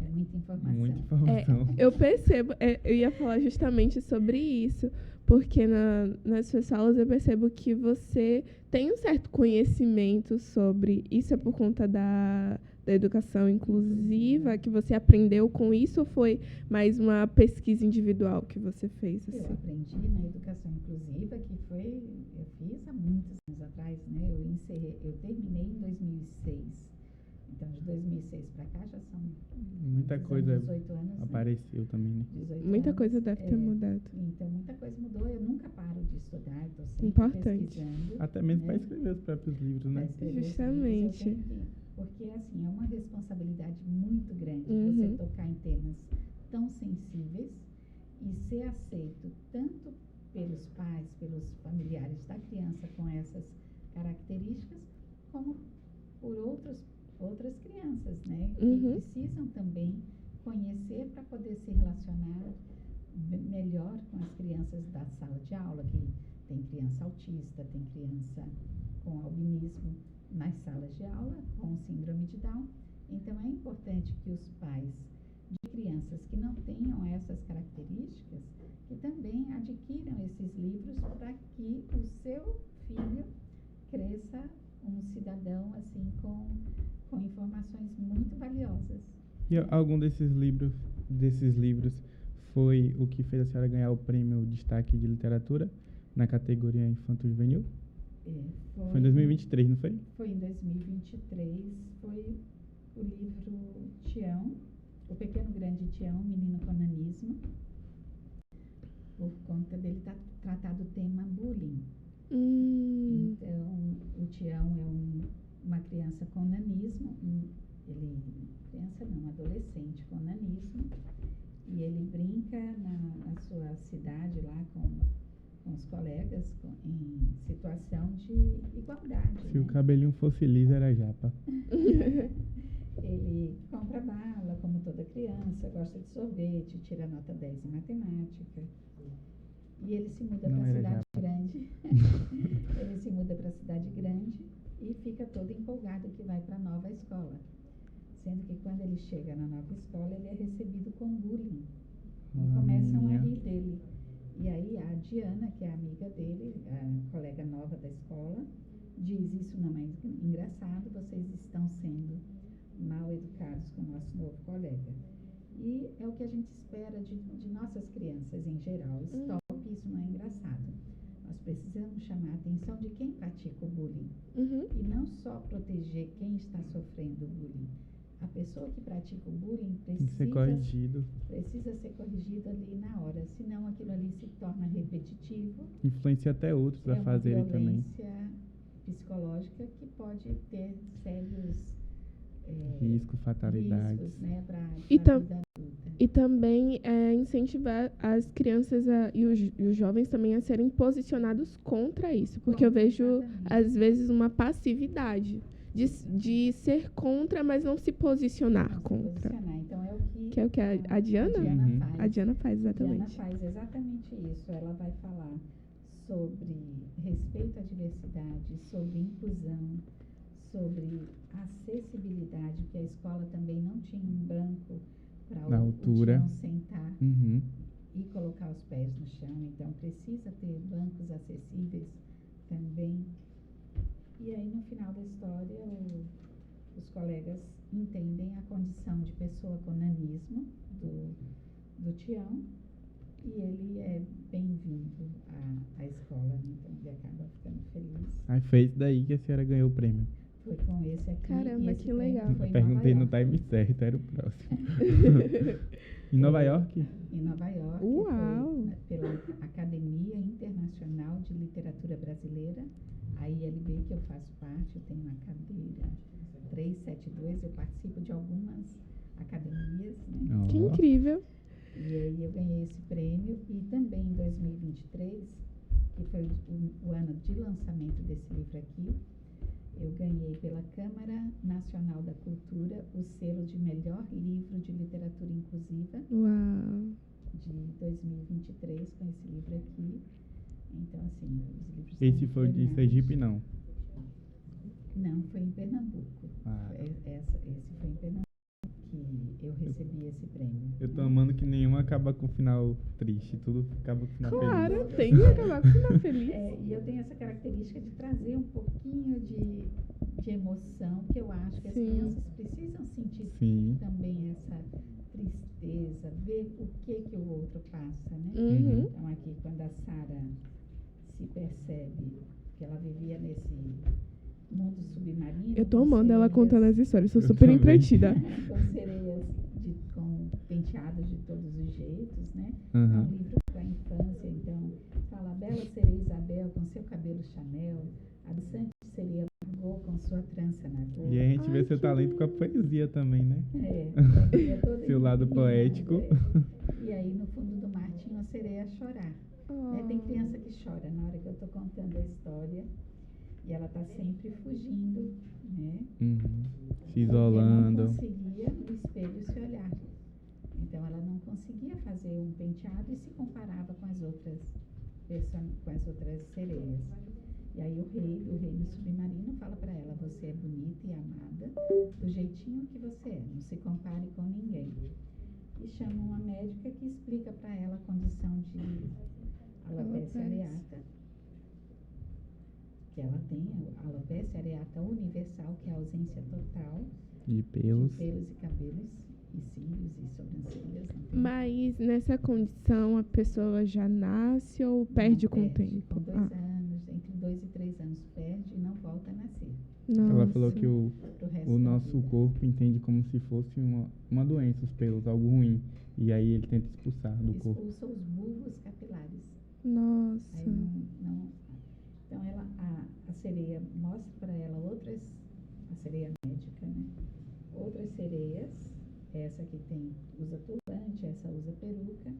É muita informação. Muita informação. Eu percebo, eu ia falar justamente sobre isso, porque nas suas salas eu percebo que você tem um certo conhecimento sobre isso. É por conta da educação inclusiva que você aprendeu com isso, ou foi mais uma pesquisa individual que você fez? Eu Assim? aprendi na educação inclusiva, que eu fiz há muitos anos atrás, né? Eu terminei em 2006. Então, de 2006 para cá já são Muita coisa 18 anos, apareceu, né? Também, né? 18 Muita anos, coisa deve ter mudado. Então, muita coisa mudou. Eu nunca paro de estudar, estou sempre Importante. pesquisando. Até mesmo né? para escrever os próprios livros, né? Pra escrever os Justamente. livros, porque, assim, é uma responsabilidade muito grande Uhum. você tocar em temas tão sensíveis e ser aceito tanto pelos pais, pelos familiares da criança com essas características, como por outras crianças, né? Uhum. Que precisam também conhecer para poder se relacionar melhor com as crianças da sala de aula, que tem criança autista, tem criança com albinismo nas salas de aula, com síndrome de Down. Então, é importante que os pais de crianças que não tenham essas características, que também adquiram esses livros para que o seu filho cresça um cidadão, assim, com informações muito valiosas. E algum desses livros foi o que fez a senhora ganhar o prêmio Destaque de Literatura na categoria Infanto Juvenil? Foi em 2023, não foi? Foi em 2023, foi o livro Tião, O Pequeno Grande Tião, Menino com Nanismo, por conta dele tratar do tema bullying. Então, o Tião é uma criança com nanismo, adolescente com nanismo, e ele brinca na sua cidade lá com os colegas em situação de igualdade. Se o cabelinho fosse liso, era japa. Ele compra bala, como toda criança, gosta de sorvete, tira nota 10 em matemática. E ele se muda para a cidade grande. Ele se muda para a cidade grande e fica todo empolgado que vai para a nova escola. Sendo que quando ele chega na nova escola, ele é recebido com bullying. E começam a rir dele. E aí a Diana, que é a amiga dele, a colega nova da escola, diz: isso não é engraçado, vocês estão sendo mal educados com o nosso novo colega. E é o que a gente espera de nossas crianças em geral. Stop, isso não é engraçado. Nós precisamos chamar a atenção de quem pratica o bullying. E não só proteger quem está sofrendo o bullying. A pessoa que pratica o bullying tem que ser corrigido. Precisa ser corrigido ali na hora, senão aquilo ali se torna repetitivo. Influencia até outros a fazerem também. É uma violência psicológica que pode ter sérios fatalidades. Riscos, né, pra E vida adulta. E também incentivar as crianças e os jovens também a serem posicionados contra isso. Porque eu vejo, às vezes, uma passividade de ser contra, mas não se posicionar contra. Então, que é o que a Diana faz. A Diana faz, exatamente. Diana faz exatamente isso. Ela vai falar sobre respeito à diversidade, sobre inclusão, sobre acessibilidade, porque a escola também não tinha um banco para o Tião sentar e colocar os pés no chão. Então, precisa ter bancos acessíveis também. E aí, no final da história, os colegas entendem a condição de pessoa com nanismo do Tião, e ele é bem-vindo à escola, então ele acaba ficando feliz. Aí foi isso daí que a senhora ganhou o prêmio. Foi com esse aqui. Caramba, e esse que prêmio legal. foi em Perguntei no Nova York. time certo, era o próximo. Em Nova York? Em Nova York, Uau! foi pela Academia Internacional de Literatura Brasileira, a ILB, que eu faço parte, eu tenho uma cadeira 372, eu participo de algumas academias, né? Que Ó. incrível. E aí eu ganhei esse prêmio e também em 2023, que foi o ano de lançamento desse livro aqui, eu ganhei pela Câmara Nacional da Cultura o selo de melhor livro de literatura inclusiva Uau. de 2023 com esse livro aqui. Então, assim, os livros Esse são foi de premiados. Sergipe, não? Não, foi em Pernambuco. Ah. Esse foi em Pernambuco que eu recebi esse prêmio. Eu tô amando que nenhum acaba com final triste, tudo acaba com final Claro, feliz. tem que acabar com o final feliz. E eu tenho essa característica de trazer um pouquinho de emoção, que eu acho que as Sim. crianças precisam sentir Sim. também essa tristeza, ver o que o outro passa, né? Uhum. Então aqui, quando a Sara se percebe que ela vivia nesse mundo submarino. Eu tô com amando ela sereias- contando as histórias, sou Eu super também. entretida. com sereias com penteados de todos os jeitos, né? É Aham. um livro para a infância, então fala a bela sereia Isabel com seu cabelo Chanel, a dançante sereia Margot com sua trança na cor. E a gente vê Ai, seu que talento com a lindo. poesia também, né? É toda Seu lado iluminada, poético. E aí no fundo do mar tinha uma sereia a chorar. Né? Tem criança que chora na hora que eu tô contando a história e ela tá sempre fugindo, né? Uhum. Se Porque isolando. não conseguia no espelho se olhar. Então ela não conseguia fazer um penteado e se comparava com as outras sereias. E aí o rei do reino submarino fala para ela: você é bonita e amada do jeitinho que você é, não se compare com ninguém. E chama uma médica que explica para ela a condição de alopecia areata, que ela tem a alopecia areata universal, que é a ausência total De de pelos. pelos e cabelos e cílios e sobrancelhas. Não tem. Mas nessa condição a pessoa já nasce ou perde Não com o perde. tempo? Com 2 anos, entre 2 e 3 anos perde e não volta a nascer Ela falou Nossa. que o pro resto o da nosso vida. corpo entende como se fosse uma doença, os pelos, algo ruim. E aí ele tenta expulsar do corpo. Expulsa os bulbos capilares. Nossa. Aí não. Então a sereia mostra para ela a sereia médica, né? Outras sereias, essa que usa turbante, essa usa peruca,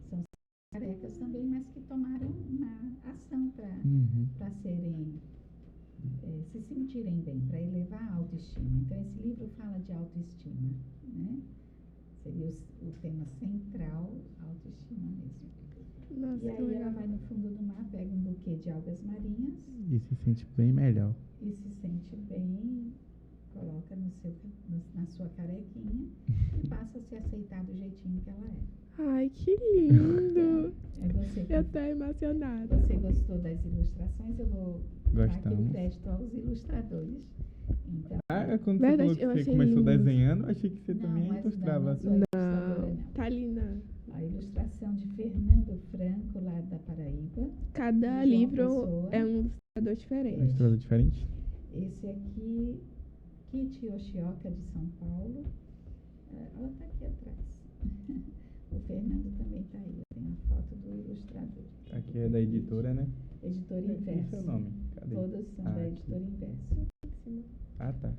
são carecas também, mas que tomaram uma ação Uhum. para serem, se sentirem bem, para elevar a autoestima. Então esse livro fala de autoestima, né? Seria o tema central, autoestima mesmo. Nossa, E que aí ela legal. vai no fundo do mar, pega um buquê de algas marinhas E se sente bem melhor. e se sente bem, coloca na sua carequinha e passa a se aceitar do jeitinho que ela é. Ai, que lindo. É você que Eu tô emocionada. você gostou das ilustrações, eu vou dar aqui o Gostamos. crédito aos ilustradores. Então, Quando Verdade, você eu falou que você achei começou lindo. desenhando, eu achei que você Não, também mas ilustrava. não sou ilustradora, Não, não. tá ali na... A ilustração de Fernando Franco, lá da Paraíba. Cada João livro Pessoa. é um ilustrador Uma diferente. estrada diferente? Esse aqui, Kitty Yoshioka, de São Paulo. Ela está aqui atrás. O Fernando também está aí. Tem a foto do ilustrador. Aqui é da editora, né? Editora Qual é o Inverso. seu nome? Cadê? Todos são Ah, da aqui. Editora Inverso. Ah, tá.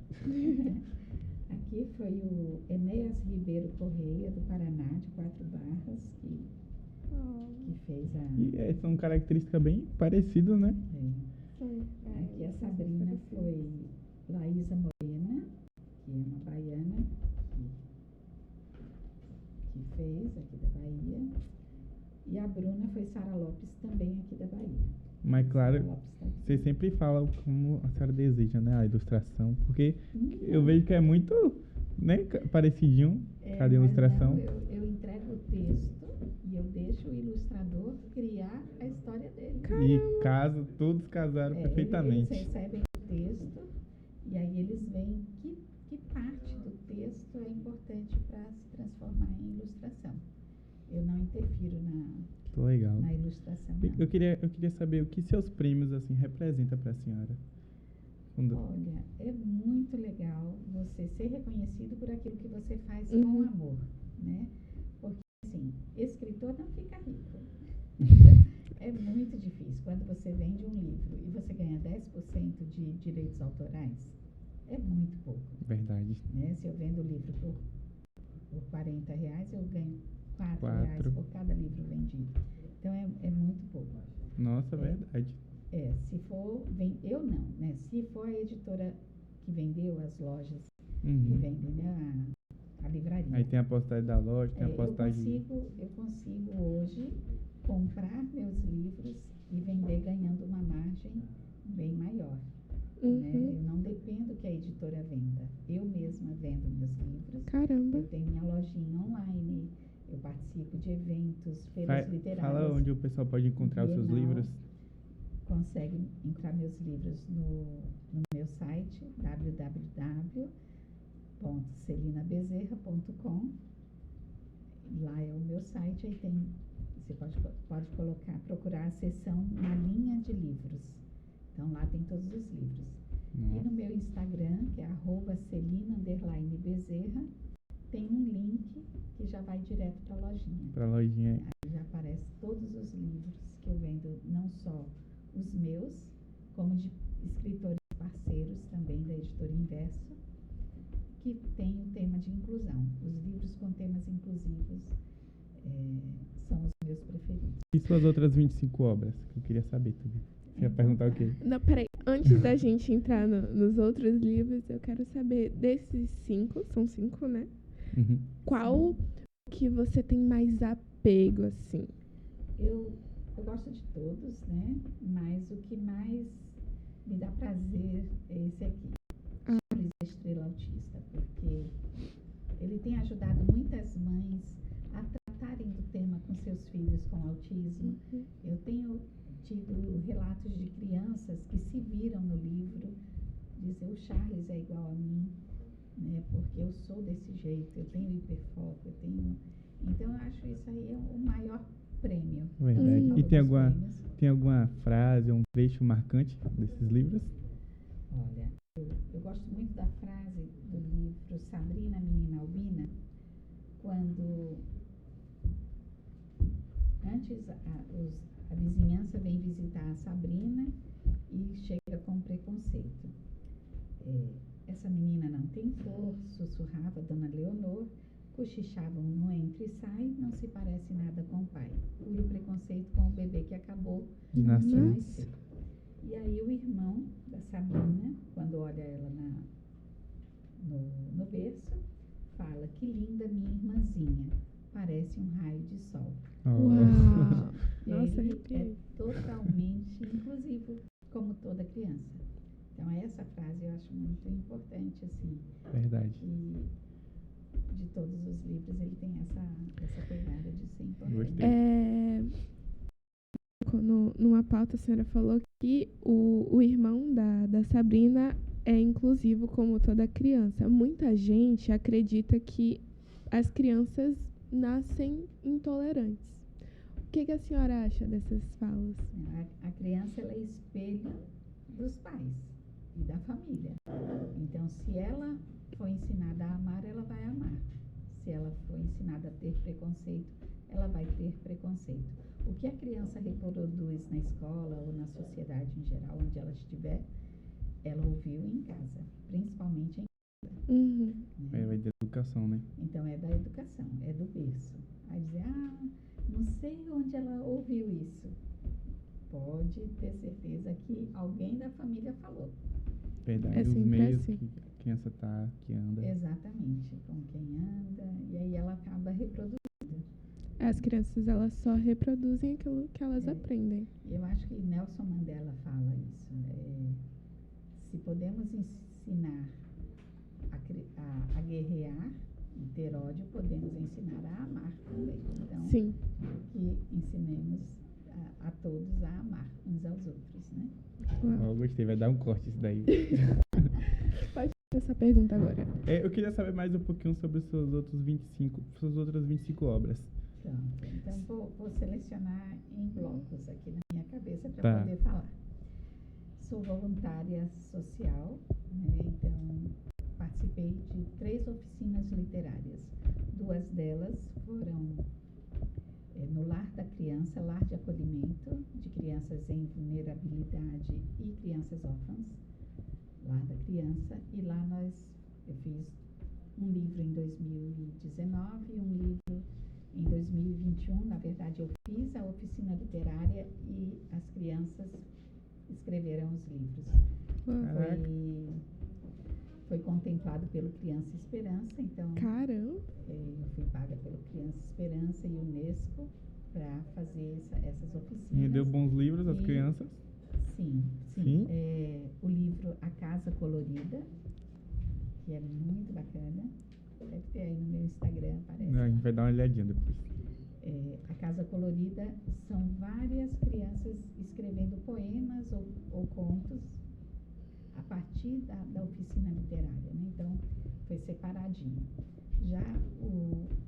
Aqui foi o Enéas Ribeiro Correia, do Paraná, de 4 Barras, que fez a... E são características bem parecidas, né? Aqui a Sabrina foi Laísa Morena, que é uma baiana, que fez aqui da Bahia. E a Bruna foi Sara Lopes, também aqui da Bahia. Mas claro, Sara Lopes tá aqui. você sempre fala como a senhora deseja, né? A ilustração. Porque eu Não. vejo que é muito, né, parecidinho. Cada Mas ilustração. não, eu entrego o texto e eu deixo o ilustrador criar a história dele. E todos casaram perfeitamente. Eles recebem o texto e aí eles veem que parte do texto é importante para se transformar em ilustração. Eu não interfiro Que legal. na ilustração, não. Eu queria saber o que seus prêmios assim representam para a senhora. Olha, é muito legal você ser reconhecido por aquilo que você faz com Uhum. amor, né? Porque, assim, escritor não fica rico. É muito difícil. Quando você vende um livro e você ganha 10% de direitos autorais, é muito pouco, Verdade. né? Se eu vendo o livro por R$ 40, eu ganho R$ 4 4. por cada livro vendido. Então, é muito pouco. Nossa, verdade. Se for, eu não, né? Se for a editora que vendeu, as lojas que Uhum. vendem, né, a livraria. Aí tem a postagem da loja, tem a eu postagem... consigo hoje comprar meus livros e vender ganhando uma margem bem maior. Né? Uhum. Eu não dependo que a editora venda. Eu mesma vendo meus livros. Caramba. Eu tenho minha lojinha online, eu participo de eventos, feiras literárias. Fala onde o pessoal pode encontrar os seus Bienal. livros. Consegue entrar meus livros no meu site www.celinabezerra.com. Lá é o meu site, aí você pode procurar a seção na linha de livros. Então lá tem todos os livros. Nossa. E no meu Instagram, que é @celina_bezerra, tem um link que já vai direto para a lojinha. Pra lojinha. Aí já aparece todos os livros que eu vendo, não só os meus, como de escritores parceiros também da editora Inverso, que tem o tema de inclusão. Os livros com temas inclusivos são os meus preferidos. E suas outras 25 obras? Que eu queria saber também. Você ia perguntar o quê? Não, peraí. Antes da gente entrar nos outros livros, eu quero saber desses 5, são 5, né? Uhum. Qual que você tem mais apego, assim? Eu gosto de todos, né? Mas o que mais me dá prazer é esse aqui, Charles, a Estrela Autista, porque ele tem ajudado muitas mães a tratarem do tema com seus filhos com autismo. Uhum. Eu tenho tido relatos de crianças que se viram no livro, dizer, o Charles é igual a mim, né? Porque eu sou desse jeito, eu tenho hiperfoco, eu tenho... Então, eu acho isso aí o maior prêmio. Verdade. Uhum. E tem alguma frase, um trecho marcante desses livros? Olha, eu gosto muito da frase do livro Sabrina, Menina Albina, quando antes a vizinhança vem visitar a Sabrina e chega com preconceito. Essa menina não tem cor, sussurrava Dona Leonor, cochichavam no entra e sai, não se parece nada com o pai. Puro preconceito com o bebê que acabou De de nascer. nascer. E aí o irmão da Sabrina, quando olha ela no berço, fala, que linda minha irmãzinha, parece um raio de sol. Oh. Uau! Nossa, Ele arrepiei. é totalmente inclusivo, como toda criança. Então, essa frase eu acho muito importante, assim. Verdade. E de todos os livros, ele tem essa pegada de ser importante. Gostei. Numa pauta, a senhora falou que o irmão da Sabrina é inclusivo como toda criança. Muita gente acredita que as crianças nascem intolerantes. O que a senhora acha dessas falas? A criança, ela é espelho dos pais e da família. Então, se ela foi ensinada a amar, ela vai amar. Se ela foi ensinada a ter preconceito, ela vai ter preconceito. O que a criança reproduz na escola ou na sociedade em geral, onde ela estiver, ela ouviu em casa, principalmente em casa. Uhum. Né? Vai de educação, né? Então, é da educação, é do berço. Aí dizer, não sei onde ela ouviu isso. Pode ter certeza que alguém da família falou. Verdade. É Os sempre meios assim. que a criança tá, que anda. Exatamente, com quem anda, e aí ela acaba reproduzindo. As crianças, elas só reproduzem aquilo que elas É. aprendem. Eu acho que Nelson Mandela fala isso. Se podemos ensinar a guerrear e ter ódio, podemos ensinar a amar também. Então, Sim. que ensinemos a todos a amar uns aos outros, né? Uau. Ó, gostei, vai dar um corte isso daí. Pode fazer essa pergunta agora. Eu queria saber mais um pouquinho sobre suas outras 25 obras. Pronto. Então, vou selecionar em blocos aqui na minha cabeça para Tá. poder falar. sou voluntária social, né? Então, participei de 3 oficinas literárias. 2 delas foram no Lar da Criança, Lar de Acolhimento de Crianças em Vulnerabilidade e Crianças Órfãs, Lar da Criança, e lá eu fiz um livro em 2019 e um livro em 2021. Na verdade, eu fiz a oficina literária e as crianças escreveram os livros. Foi contemplado pelo Criança Esperança, então Caramba! Eu fui paga pelo Criança Esperança e Unesco para fazer essas oficinas. E deu bons livros às crianças? Sim. O livro A Casa Colorida, que é muito bacana, deve ter aí no meu Instagram, parece. A gente vai dar uma olhadinha depois. A Casa Colorida são várias crianças escrevendo poemas ou contos a partir da oficina literária, né? Então, foi separadinho. Já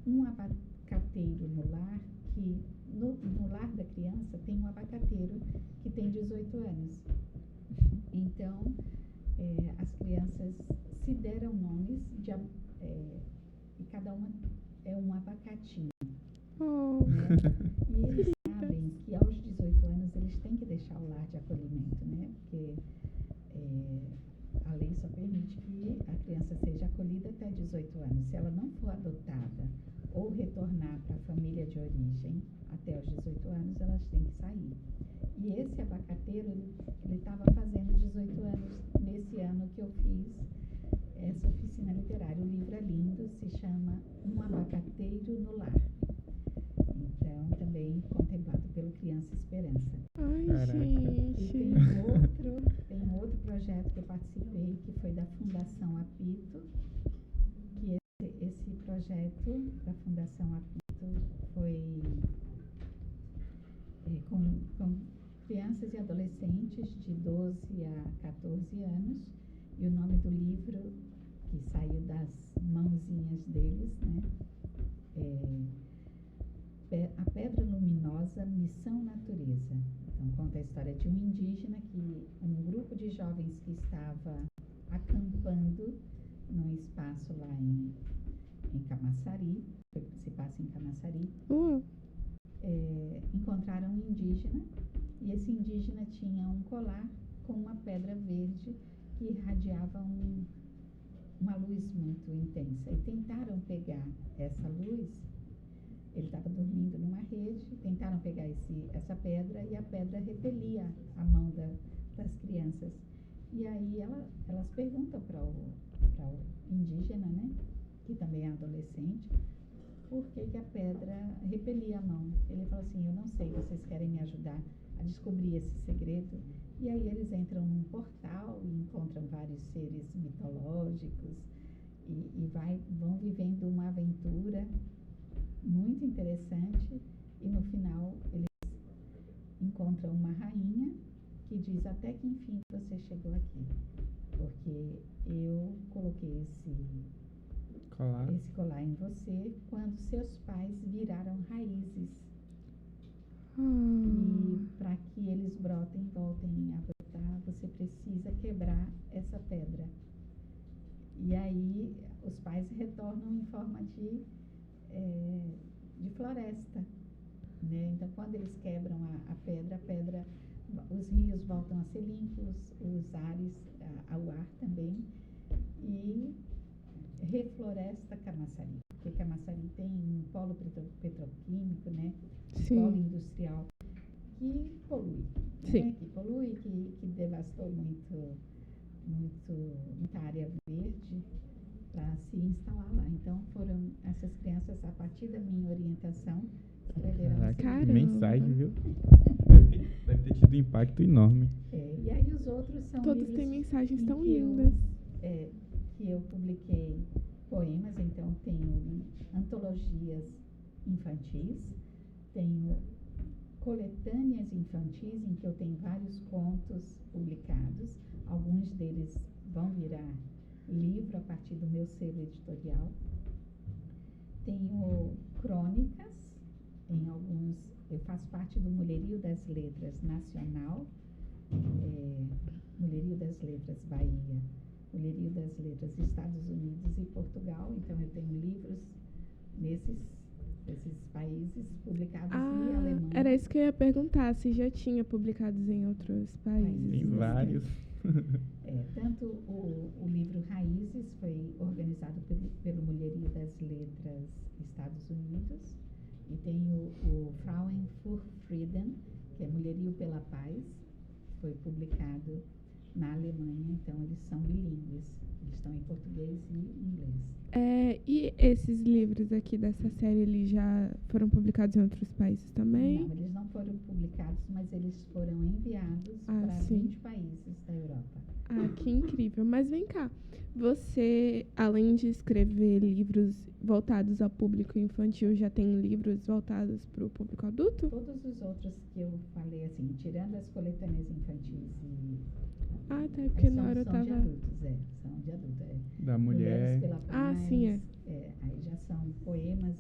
um abacateiro no lar, que no lar da criança tem um abacateiro que tem 18 anos. Então, as crianças se deram nomes e cada uma é um abacatinho. Oh. Né? E eles sabem que aos 18 anos eles têm que deixar o lar de acolhimento, né? Porque a lei só permite que a criança seja acolhida até 18 anos. Se ela não for adotada ou retornar para a família de origem até os 18 anos, elas têm que sair. E esse abacateiro, ele estava fazendo 18 anos nesse ano que eu fiz essa oficina literária. O livro é lindo, se chama Um Abacateiro no Lar. Então, também contemplado pelo Criança Esperança. Ai, Caraca. gente. E tem outro projeto que eu participei, que foi da Fundação Apito, que esse projeto da Fundação Apito foi com crianças e adolescentes de 12 a 14 anos, e o nome do livro, que saiu das mãozinhas deles, né, A Pedra Luminosa, Missão Natureza. Então, conta a história de um indígena um grupo de jovens que estava acampando num espaço lá em Camaçari, se passa em Camaçari, encontraram um indígena, e esse indígena tinha um colar com uma pedra verde que irradiava uma luz muito intensa. E tentaram pegar essa luz. Ele estava dormindo numa rede, tentaram pegar essa pedra, e a pedra repelia a mão das crianças. E aí elas perguntam para o indígena, né, que também é adolescente, por que a pedra repelia a mão. Ele falou assim: eu não sei, vocês querem me ajudar a descobrir esse segredo? E aí eles entram num portal e encontram vários seres mitológicos e vão vivendo uma aventura muito interessante, e no final eles encontram uma rainha que diz: até que enfim você chegou aqui, porque eu coloquei esse colar em você quando seus pais viraram raízes. E para que eles voltem a brotar, você precisa quebrar essa pedra. E aí os pais retornam em forma de floresta, né? Então, quando eles quebram a pedra, os rios voltam a ser limpos, os ares, ao ar também, e refloresta Camaçari, porque Camaçari tem um polo petroquímico, né? Sim. Polo industrial que polui, né? Que devastou muita área verde para se instalar lá. Então, foram essas crianças, a partir da minha orientação, escreveram. Caraca, que mensagem, viu? Deve ter tido um impacto enorme. E aí os outros são Todos livros têm mensagens tão que lindas. que eu publiquei poemas. Então, tenho antologias infantis, tenho coletâneas infantis, em que eu tenho vários contos publicados. Alguns deles vão virar livro a partir do meu selo editorial. Tenho crônicas, eu faço parte do Mulherio das Letras Nacional, Mulherio das Letras Bahia, Mulherio das Letras Estados Unidos e Portugal. Então, eu tenho livros nesses países publicados em Alemanha. Era isso que eu ia perguntar, se já tinha publicados em outros países. Tem vários. Tanto o livro Raízes foi organizado pelo Mulherio das Letras Estados Unidos, e tem o Frauen für Frieden, que é Mulherio pela Paz, foi publicado na Alemanha. Então eles são bilíngues, eles estão em português e inglês. E esses livros aqui dessa série, eles já foram publicados em outros países também? Não, eles não foram publicados, mas eles foram enviados para 20 países da Europa. Que incrível. Mas vem cá, você, além de escrever livros voltados ao público infantil, já tem livros voltados para o público adulto? Todos os outros que eu falei, assim, tirando as coletâneas infantis e... Tá, porque na hora eu tava... São de adultos, são de adultos. Da mulher. Mulheres pela Paz, sim, aí já são poemas,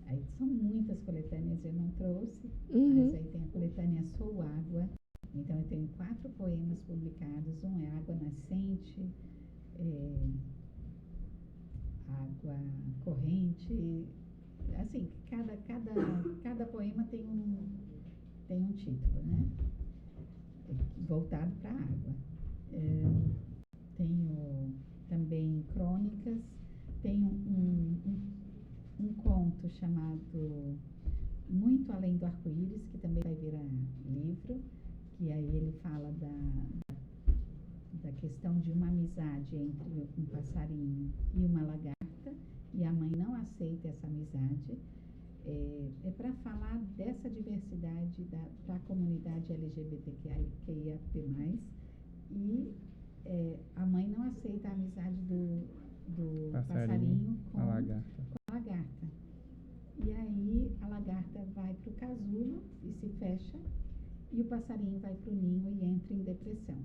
aí são muitas coletâneas, eu não trouxe, Uhum. mas aí tem a coletânea Sou Água. Então eu tenho 4 poemas publicados, um é Água Nascente, Água Corrente, assim, cada poema tem um título, né? Voltado para a água. Tenho também crônicas, tenho um conto chamado Muito Além do Arco-Íris, que também vai virar livro, que aí ele fala da questão de uma amizade entre um passarinho e uma lagarta, e a mãe não aceita essa amizade. É para falar dessa diversidade para a comunidade LGBTQIAP+, e a mãe não aceita a amizade do passarinho com a lagarta. E aí a lagarta vai para o casulo e se fecha, e o passarinho vai para o ninho e entra em depressão.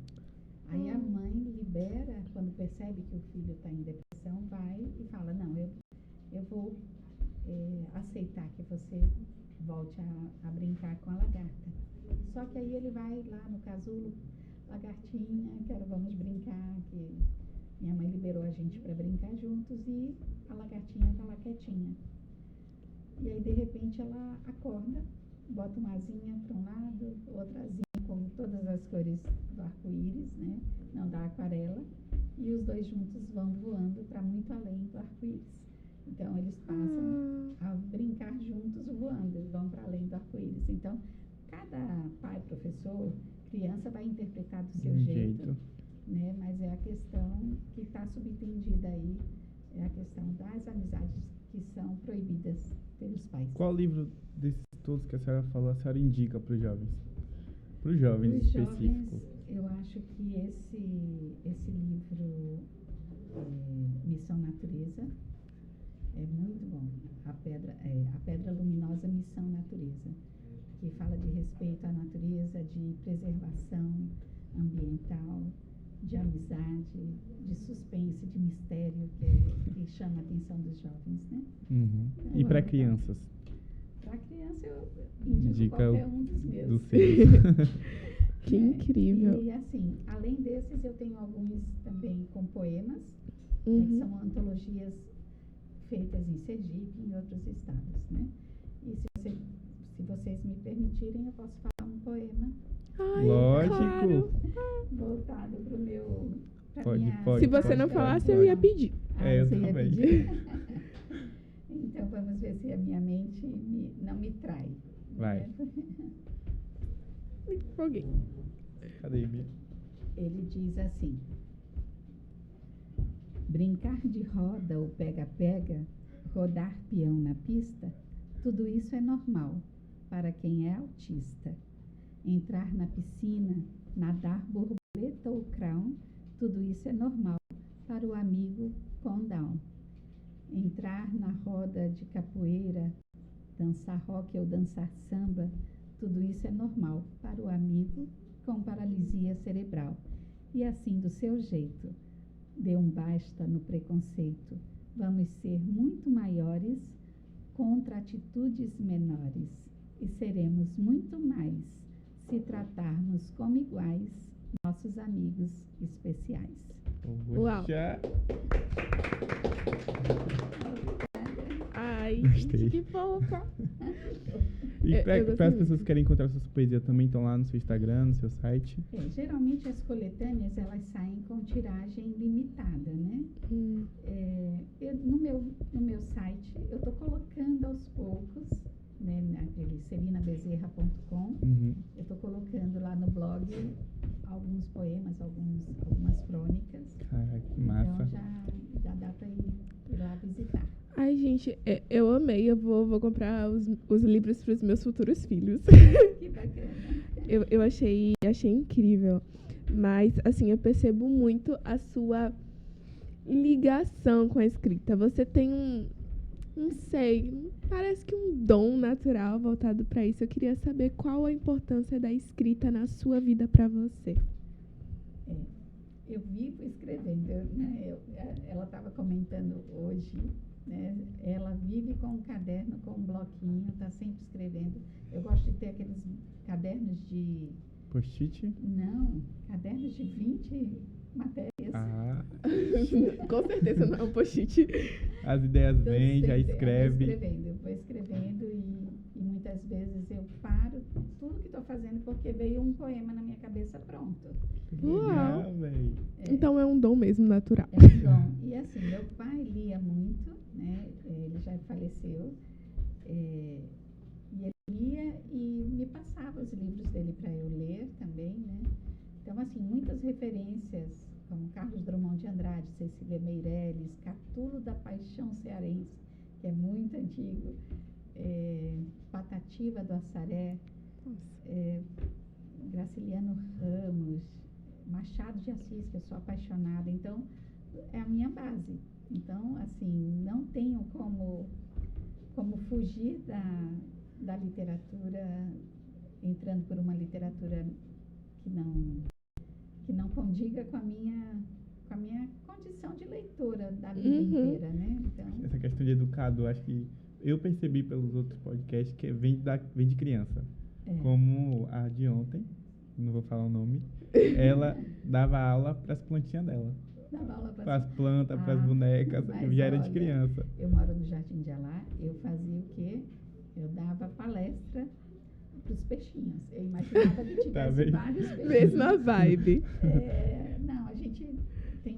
Aí a mãe libera, quando percebe que o filho está em depressão, vai e fala, não, eu vou aceitar que você volte a brincar com a lagarta. Só que aí ele vai lá no casulo, lagartinha, vamos brincar, que minha mãe liberou a gente para brincar juntos, e a lagartinha está lá quietinha. E aí, de repente, ela acorda, bota uma asinha para um lado, outra asinha com todas as cores do arco-íris, né? Não, da aquarela, e os dois juntos vão voando para muito além do arco-íris. Então, eles passam a brincar juntos voando, vão para além do arco-íris. Então, cada pai, professor, criança vai interpretar do seu jeito, né? Mas é a questão que está subentendida aí, é a questão das amizades que são proibidas pelos pais. Qual livro desses todos que a senhora falou, a senhora indica para os jovens? Para os jovens específicos. Eu acho que esse livro, Missão Natureza, é muito bom. A Pedra Luminosa, Missão Natureza, que fala de respeito à natureza, de preservação ambiental, de amizade, de suspense, de mistério, que chama a atenção dos jovens, né? Uhum. Então, E para crianças? Para criança, eu indico qualquer um dos meus. Do seis. Que incrível. E assim, além desses, eu tenho alguns também com poemas, Uhum. que são antologias feitas em Sergipe e em outros estados, né? E se vocês me permitirem, eu posso falar um poema. Ai, Lógico. claro. Voltado para o meu... Pode, Se você não falasse, eu ia pedir. Eu você ia também. pedir? Então, vamos ver se a minha mente não me trai. Vai. Né? Me empolguei. Cadê, Bia? Ele diz assim: brincar de roda ou pega-pega, rodar peão na pista, tudo isso é normal para quem é autista. Entrar na piscina, nadar borboleta ou crown, tudo isso é normal para o amigo com Down. Entrar na roda de capoeira, dançar rock ou dançar samba, tudo isso é normal para o amigo com paralisia cerebral. E assim, do seu jeito, dê um basta no preconceito. Vamos ser muito maiores contra atitudes menores. E seremos muito mais se tratarmos como iguais nossos amigos especiais. Uau. Poxa. Ai, Gostei. gente, que fofa. E Eu para gostei as pessoas muito. que querem encontrar suas poesias também estão lá no seu Instagram, no seu site. Geralmente as coletâneas elas saem com tiragem limitada, né? No meu site eu estou colocando aos poucos, né, naquele selinabezerra.com, eu estou colocando lá no blog alguns poemas, algumas crônicas. Caraca, que massa. Então já dá para ir lá visitar. Ai, gente, eu amei. Eu vou comprar os livros para os meus futuros filhos. Que bacana. Eu achei incrível. Mas, assim, eu percebo muito a sua ligação com a escrita. Você tem não sei, parece que um dom natural voltado para isso. Eu queria saber qual a importância da escrita na sua vida para você. Eu vivo escrevendo, né? Ela estava comentando hoje, né? Ela vive com um caderno, com um bloquinho, está sempre escrevendo. Eu gosto de ter aqueles cadernos de... Post-it? Não, cadernos de 20 matérias. Ah, Com certeza não é um post-it. as ideias Então, vêm, já sempre escreve. Eu vou escrevendo e muitas vezes eu paro tudo que estou fazendo porque veio um poema na minha cabeça pronto. Que Uau. legal, velho. Então é um dom mesmo natural. É um dom. E assim, meu pai lia muito, né? Ele já faleceu. E ele lia e me passava os livros dele para eu ler também, né? Então, assim, muitas referências, como Carlos Drummond de Andrade, Cecília Meirelles, Catulo da Paixão Cearense, que é muito antigo, Patativa do Assaré, Graciliano Ramos, Machado de Assis, que eu sou apaixonada. Então, é a minha base. Então, assim, não tenho como fugir da literatura, entrando por uma literatura que não condiga com a minha condição de leitora da vida inteira, né? Então, Essa questão de educador, acho que eu percebi pelos outros podcasts que vem de criança. Como a de ontem, não vou falar o nome, ela dava aula para as plantinhas dela. dava aula Para as plantas, para as bonecas, mas já era de olha, criança. Eu moro no Jardim de Alá, eu fazia o quê? Eu dava palestra para os peixinhos. Eu imaginava que tivesse vendo? vários peixinhos. Mesma vibe. Não, a gente tem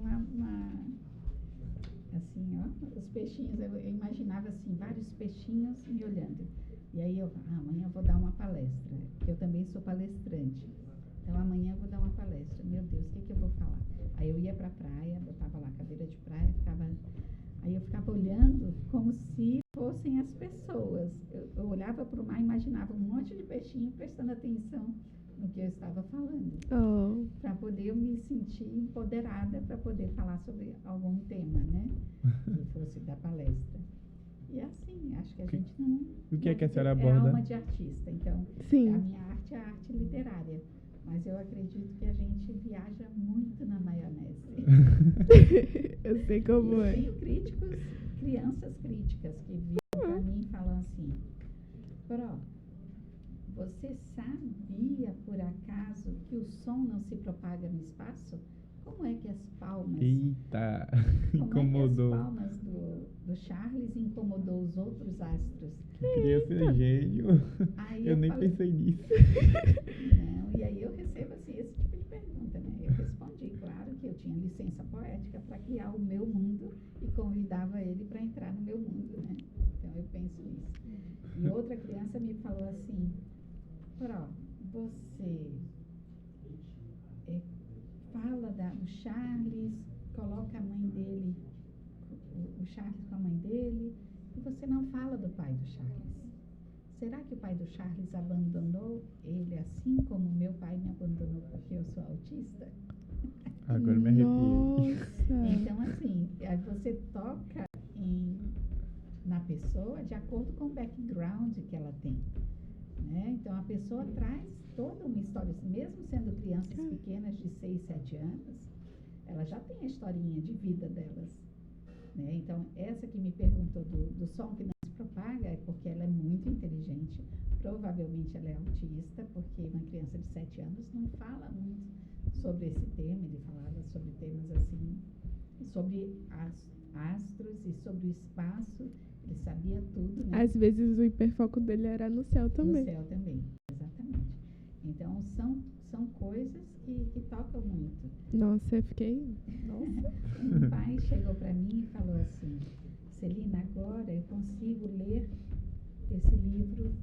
assim, ó, os peixinhos, eu imaginava assim, vários peixinhos me olhando. E aí amanhã eu vou dar uma palestra, porque eu também sou palestrante. Então amanhã eu vou dar uma palestra. Meu Deus, o que eu vou falar? Aí eu ia para a praia, botava lá a cadeira de praia, aí eu ficava olhando como se fossem as pessoas. Eu olhava para o mar e imaginava um monte de peixinho prestando atenção no que eu estava falando. Para poder eu me sentir empoderada para poder falar sobre algum tema, né? Que fosse da palestra. E assim, acho que a gente não... O que é que a senhora É aborda? alma de artista, então Sim. a minha arte é a arte literária. Mas eu acredito que a gente viaja muito na maionese. Eu sei como Eu é. tenho crianças críticas que viram para mim e falam assim: Pró, você sabia por acaso que o som não se propaga no espaço? Como é que as palmas... Eita, Como incomodou. é que as palmas do Charles incomodou os outros astros? Que criança gênio. Aí Eu nem falei, pensei nisso. Não, e aí eu recebo assim, esse tipo de pergunta, né? Eu respondi, claro, que eu tinha licença poética para criar o meu mundo e convidava ele para entrar no meu mundo, né? Então eu penso nisso. E outra criança me falou assim: Pró, você fala do Charles, coloca a mãe dele, o Charles com a mãe dele, e você não fala do pai do Charles. Será que o pai do Charles abandonou ele assim como meu pai me abandonou porque eu sou autista? Agora me arrepiei. Nossa. Então, assim, aí você toca na pessoa de acordo com o background que ela tem, né? Então, a pessoa traz toda uma história, mesmo sendo crianças pequenas de 6, 7 anos, ela já tem a historinha de vida delas, né? Então, essa que me perguntou do som que não se propaga é porque ela é muito inteligente, provavelmente ela é autista, porque uma criança de 7 anos não fala muito sobre esse tema, ele falava sobre temas assim, sobre astros e sobre o espaço, ele sabia tudo, né? Às vezes o hiperfoco dele era no céu também. No céu também, exatamente. Então, são coisas que tocam muito. Nossa, eu fiquei... Nossa. Um pai chegou para mim e falou assim, Celina, agora eu consigo ler esse livro,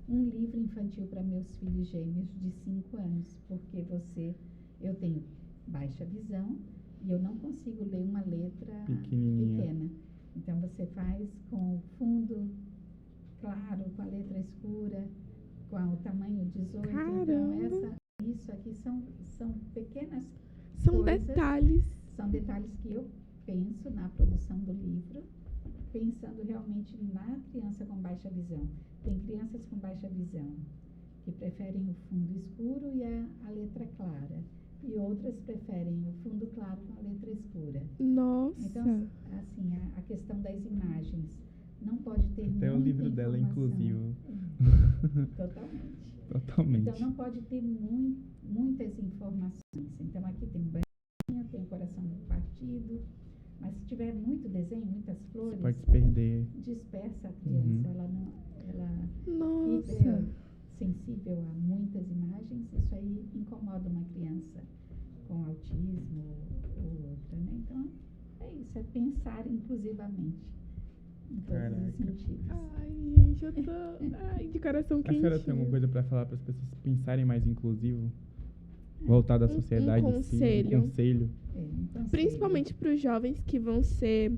um livro infantil para meus filhos gêmeos de 5 anos, porque eu tenho baixa visão e eu não consigo ler uma letra pequena. Então, você faz com o fundo claro, com a letra escura, com o tamanho 18. Caramba. Então, isso aqui são pequenas São coisas, detalhes. São detalhes que eu penso na produção do livro, pensando realmente na criança com baixa visão. Tem crianças com baixa visão que preferem o fundo escuro e a letra clara. E outras preferem o fundo claro com a letra escura. Nossa. Então, assim, a questão das imagens não pode ter muita Até o livro informação. dela é inclusivo. Totalmente. Totalmente. Então, não pode ter muitas informações. Então, aqui tem banho, tem coração partido. Mas se tiver muito desenho, muitas flores, Você pode se perder. dispersa a criança. Ela Nossa. hiper sensível a muitas imagens, isso aí incomoda uma criança com autismo ou outra, né? Então, é isso, é pensar inclusivamente em todos os sentidos. Ai, gente, eu tô de coração A quentinho. senhora tem alguma coisa para falar para as pessoas pensarem mais inclusivo? Voltado à sociedade em si? conselho. Um conselho. Principalmente para os jovens que vão ser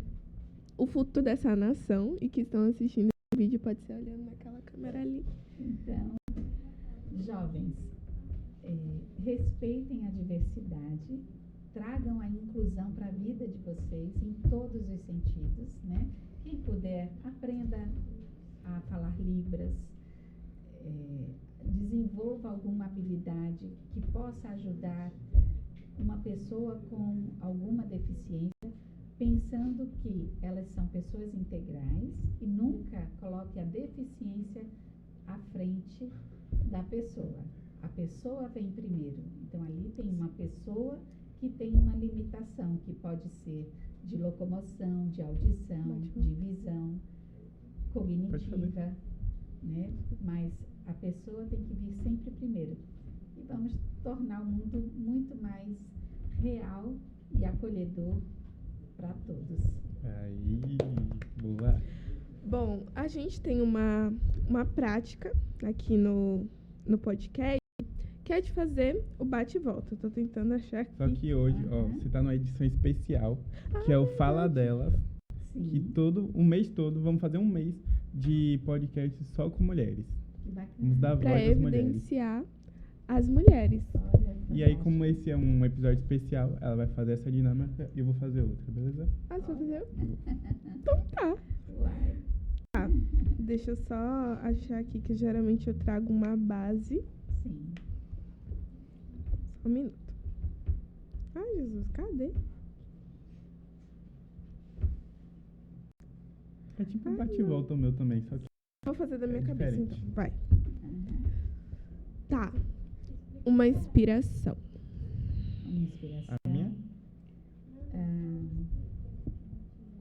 o futuro dessa nação e que estão assistindo esse vídeo, pode ser olhando naquela câmera ali. Então, jovens, respeitem a diversidade, tragam a inclusão para a vida de vocês em todos os sentidos, né? Quem puder, aprenda a falar Libras, desenvolva alguma habilidade que possa ajudar uma pessoa com alguma deficiência, pensando que elas são pessoas integrais e nunca coloque a deficiência à frente da pessoa. A pessoa vem primeiro. Então, ali tem uma pessoa que tem uma limitação, que pode ser de locomoção, de audição, de visão, cognitiva, né? Mas a pessoa tem que vir sempre primeiro. E vamos tornar o mundo muito mais real e acolhedor para todos. Aí, boa. Bom, a gente tem uma prática aqui no podcast, que é de fazer o bate e volta. Eu tô tentando achar aqui. Só que hoje, você tá numa edição especial, que é o Fala Delas. Sim. Que o mês todo, vamos fazer um mês de podcast só com mulheres. Que bacana. Vamos dar Pra voz às mulheres. evidenciar as mulheres. Olha, E aí, como esse é um episódio especial, ela vai fazer essa dinâmica e eu vou fazer outra, beleza? Ah, você vai fazer? Então tá. Uai. Tá. Deixa eu só achar aqui que geralmente eu trago uma base. Sim. Só um minuto. Ai, Jesus, cadê? É tipo um bate-volta o meu também, só que Vou fazer da minha É cabeça, diferente. então. Vai. Uhum. Tá. Uma inspiração. Uma inspiração. a minha, Ah,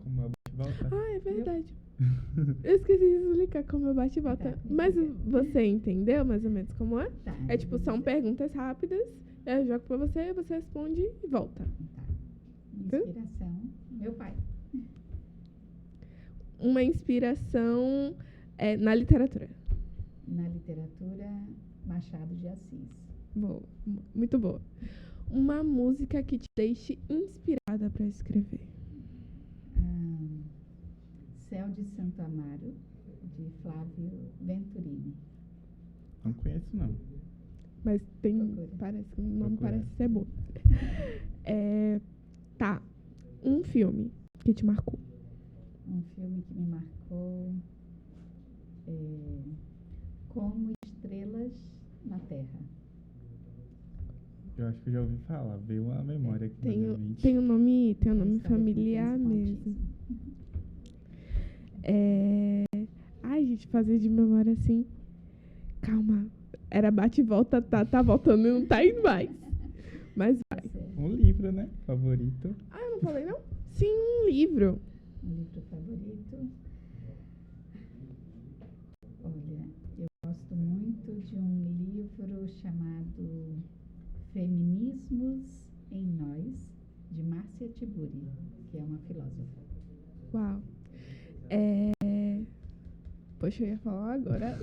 como é o bate-volta. Ah, é verdade. Eu esqueci de explicar como eu bate e volta. Tá, Mas entendeu. você entendeu mais ou menos como é? tá. É tipo, são perguntas rápidas. Eu jogo pra você, você responde e volta. Tá. Inspiração. Meu pai. Uma inspiração na literatura. Na literatura, Machado de Assis. Boa. Muito boa. Uma música que te deixe inspirada pra escrever. Céu de Santo Amaro, de Flávio Venturini. Não conheço, não. Mas tem. Procura. Parece, o nome Procura. parece ser bom. Tá. Um filme que te marcou. Um filme que me marcou Como Estrelas na Terra. Eu acho que eu já ouvi falar, veio uma memória aqui na minha mente. Tem um nome A história de familiar uma criança mesmo. com autismo. Ai, gente, fazer de memória assim. Calma. Era bate e volta, tá voltando e não tá indo mais. Mas vai. Um livro, né? Favorito. Ah, eu não falei, não? Sim, um livro. Um livro favorito. Olha, eu gosto muito de um livro chamado Feminismos em Nós, de Márcia Tiburi, que é uma filósofa. Uau. Poxa, eu ia falar agora.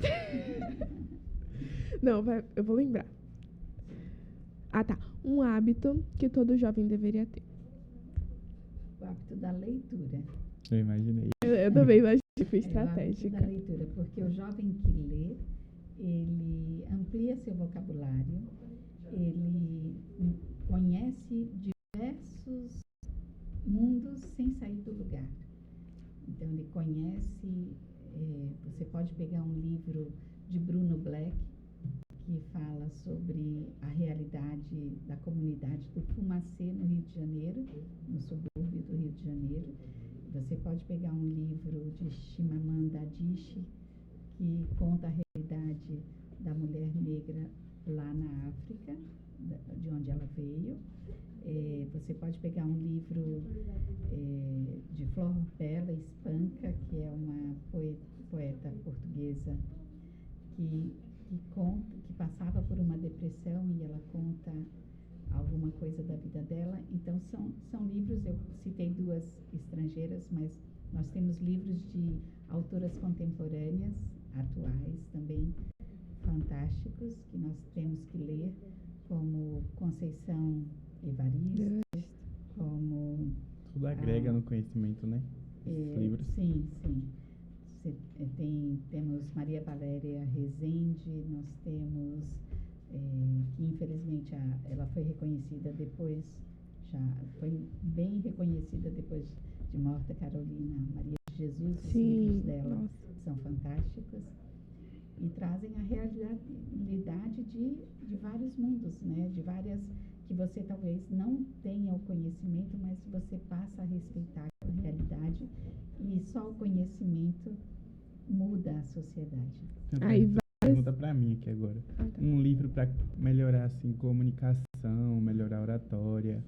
Não, eu vou lembrar. Ah, tá. Um hábito que todo jovem deveria ter. O hábito da leitura. Eu imaginei. Eu também imaginei, foi O hábito estratégica. da leitura, porque o jovem que lê, ele amplia seu vocabulário, ele conhece diversos mundos sem sair do lugar. Então, ele conhece, você pode pegar um livro de Bruno Black, que fala sobre a realidade da comunidade do Fumacê, no Rio de Janeiro, no subúrbio do Rio de Janeiro. Você pode pegar um livro de Chimamanda Adichie, que conta a realidade da mulher negra lá na África, de onde ela veio. Você pode pegar um livro de Flor Bela Espanca, que é uma poeta portuguesa que passava por uma depressão e ela conta alguma coisa da vida dela. Então, são livros, eu citei 2 estrangeiras, mas nós temos livros de autoras contemporâneas, atuais também, fantásticos, que nós temos que ler, como Conceição Evaristo, como... Tudo agrega no conhecimento, né? Esses livros. Sim. Temos Maria Valéria Rezende, nós temos, que infelizmente ela foi reconhecida depois, já foi bem reconhecida depois de morta, Carolina Maria de Jesus. Os livros dela são fantásticos e trazem a realidade de vários mundos, né? De várias, que você talvez não tenha o conhecimento, mas você passa a respeitar a realidade, e só o conhecimento muda a sociedade. Aí pergunta pra mim aqui agora. Ah, tá. Um livro pra melhorar, assim, comunicação, melhorar a oratória,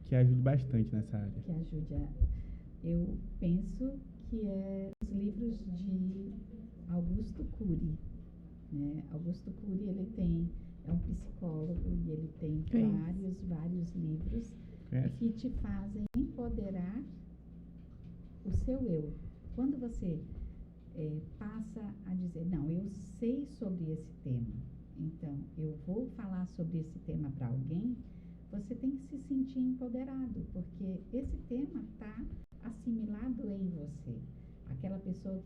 que ajude bastante nessa área. Que ajude eu penso que é os livros de Augusto Cury, né? Augusto Cury, é um psicólogo e ele tem vários livros que te fazem empoderar o seu eu. Quando você passa a dizer, não, eu sei sobre esse tema, então eu vou falar sobre esse tema para alguém, você tem que se sentir empoderado, porque esse tema está assimilado em você. Aquela pessoa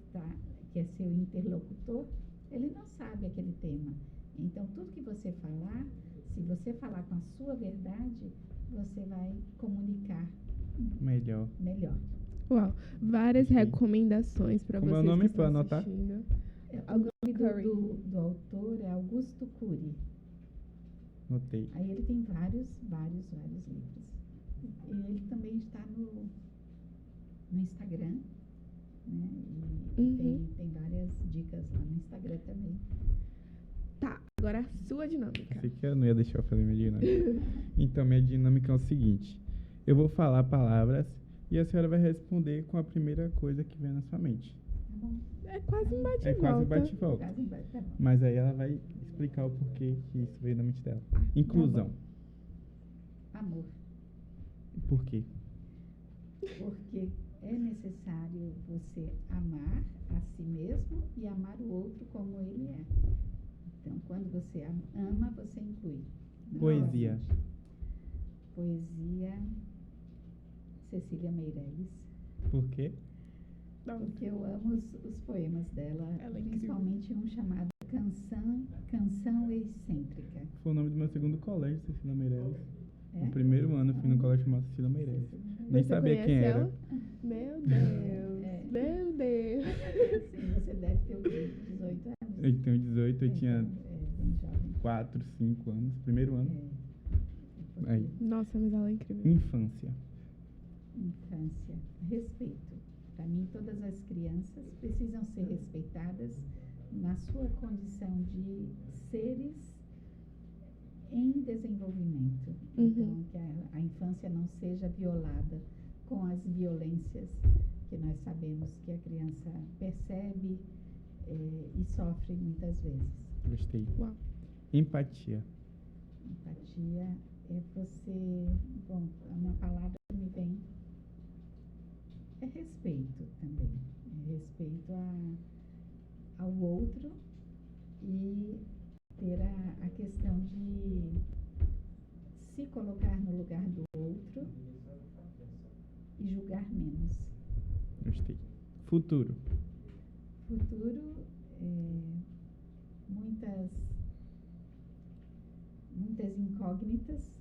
que é seu interlocutor, ele não sabe aquele tema. Então, tudo que você falar, se você falar com a sua verdade, você vai comunicar melhor. Uau, várias recomendações para vocês. Como é o nome para para anotar? O nome do autor é Augusto Cury. Notei. Aí ele tem vários livros. E ele também está no Instagram, né? E tem várias dicas lá no Instagram também. Tá, agora a sua dinâmica. Sei que eu não ia deixar eu fazer minha dinâmica. Então, minha dinâmica é o seguinte. Eu vou falar palavras e a senhora vai responder com a primeira coisa que vem na sua mente. Tá bom. É quase um bate-volta. É quase um bate-volta. Quase tá bom. Mas aí ela vai explicar o porquê que isso veio na mente dela. Inclusão. Amor. Por quê? Porque é necessário você amar a si mesmo e amar o outro como ele é. Então, quando você ama, você inclui. Poesia. Poesia, Cecília Meirelles. Por quê? Porque eu amo os poemas dela, principalmente um chamado Canção Excêntrica. Foi o nome do meu segundo colégio, Cecília Meirelles. É? No primeiro ano eu fui no colégio chamado Cecília Meirelles. Nem Você sabia quem conhece era. ela? Meu Deus, meu Deus. Sim, você deve ter o quê? 18 anos? Eu tenho 18, eu tinha bem jovem. 4, 5 anos. Primeiro ano. Aí. Nossa, mas ela é incrível. Infância. Respeito. Para mim, todas as crianças precisam ser respeitadas na sua condição de seres em desenvolvimento. Então, que a infância não seja violada com as violências que nós sabemos que a criança percebe e sofre muitas vezes. Gostei. Uau. Empatia. Empatia é você... Bom, uma palavra que me vem é respeito também. É respeito ao outro e ter a questão de se colocar no lugar do outro e julgar menos. Gostei. Futuro. Futuro, muitas incógnitas.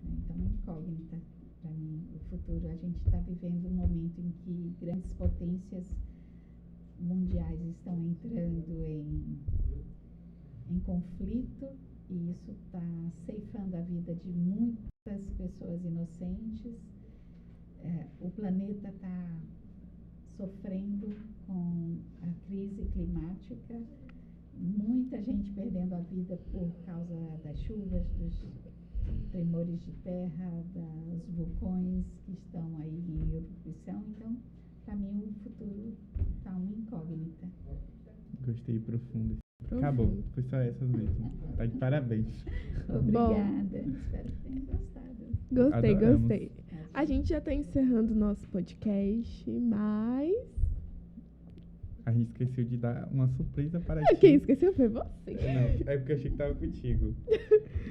Então, incógnita para mim, o futuro. A gente está vivendo um momento em que grandes potências mundiais estão entrando em conflito, e isso está ceifando a vida de muitas pessoas inocentes. O planeta está sofrendo com a crise climática, muita gente perdendo a vida por causa das chuvas, dos tremores de terra, dos vulcões que estão aí em erupção. Então, para mim, o futuro está uma incógnita. Gostei, profundo. Acabou, foi só essas mesmo. Tá de parabéns. Obrigada, espero que tenham gostado. Gostei, Adoramos. gostei. A gente já tá encerrando o nosso podcast, mas... A gente esqueceu de dar uma surpresa para ti. Quem esqueceu foi você. Não, é porque eu achei que tava contigo.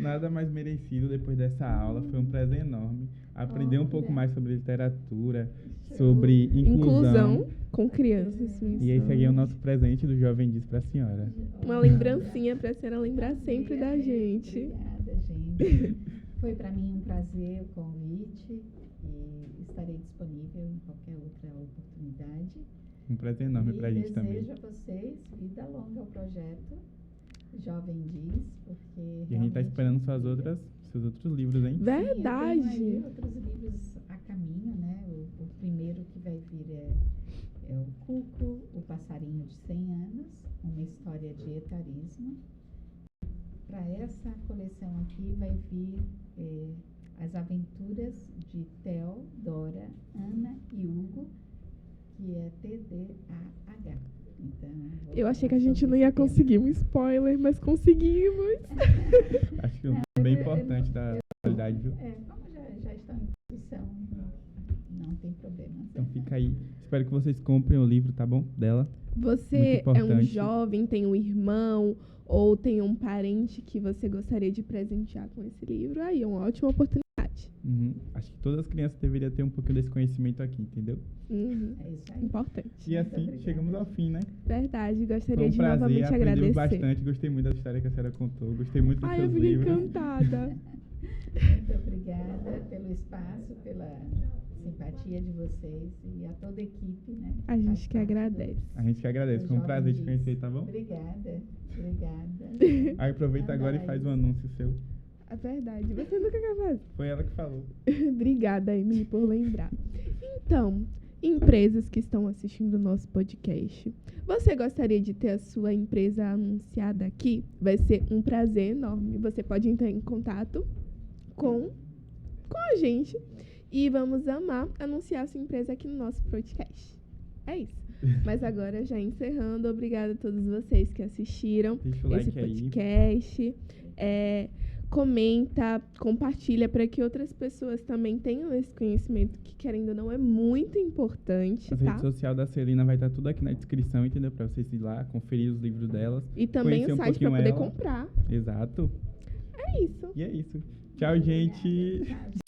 Nada mais merecido depois dessa aula. Foi um prazer enorme. Aprender um pouco mais sobre literatura, sobre inclusão. Com crianças. E esse aqui é o nosso presente do Jovem Diz para a senhora. Uma lembrancinha pra senhora lembrar sempre da gente. Obrigada, gente. Foi para mim um prazer o convite e estarei disponível em qualquer outra oportunidade. Um prazer enorme pra gente também. Desejo a vocês vida longa ao projeto Jovem Diz, porque... E a gente tá esperando seus outros livros, hein? Verdade. Sim, eu tenho aí outros livros a caminho, né? O primeiro que vai vir é o Cuco, o Passarinho de 100 Anos, uma história de etarismo. Para essa coleção aqui vai vir as aventuras de Theo, Dora, Ana e Hugo, que é TDAH. Então, Eu achei que a gente não ia conseguir um spoiler, mas conseguimos. Acho que é bem importante da qualidade, viu? Como já estão em posição, não tem problema. Então fica aí. Espero que vocês comprem o livro, tá bom? Dela. Você Muito é um importante. jovem, tem um irmão ou tem um parente que você gostaria de presentear com esse livro, aí é uma ótima oportunidade. Acho que todas as crianças deveriam ter um pouquinho desse conhecimento aqui, entendeu? É isso aí. Importante. E assim obrigada. chegamos ao fim, né? Verdade, Foi gostaria um de prazer, novamente aprendemos agradecer. bastante. Gostei muito da história que a senhora contou. Gostei muito dos Ai, eu seus fiquei livros. encantada. Muito obrigada pelo espaço, pela simpatia de vocês e a toda a equipe, né? A gente Faz que parte agradece. A gente que agradece. Foi um do prazer te Jovem Diz. conhecer, tá bom? Obrigada. Aí aproveita agora e faz um anúncio seu. É verdade, você nunca quer fazer. Foi ela que falou. Obrigada, Emily, por lembrar. Então, empresas que estão assistindo o nosso podcast, você gostaria de ter a sua empresa anunciada aqui? Vai ser um prazer enorme. Você pode entrar em contato com a gente e vamos amar anunciar a sua empresa aqui no nosso podcast. É isso. Mas agora, já encerrando, obrigada a todos vocês que assistiram Deixa o esse like aí. podcast. Comenta, compartilha para que outras pessoas também tenham esse conhecimento que, querendo ou não, é muito importante, As tá? redes sociais da Celina vai estar tudo aqui na descrição, entendeu? Pra vocês ir lá, conferir os livros delas. E também conhecer o um site para pouquinho poder ela. comprar. Exato. É isso. E é isso. Tchau, gente. Tchau,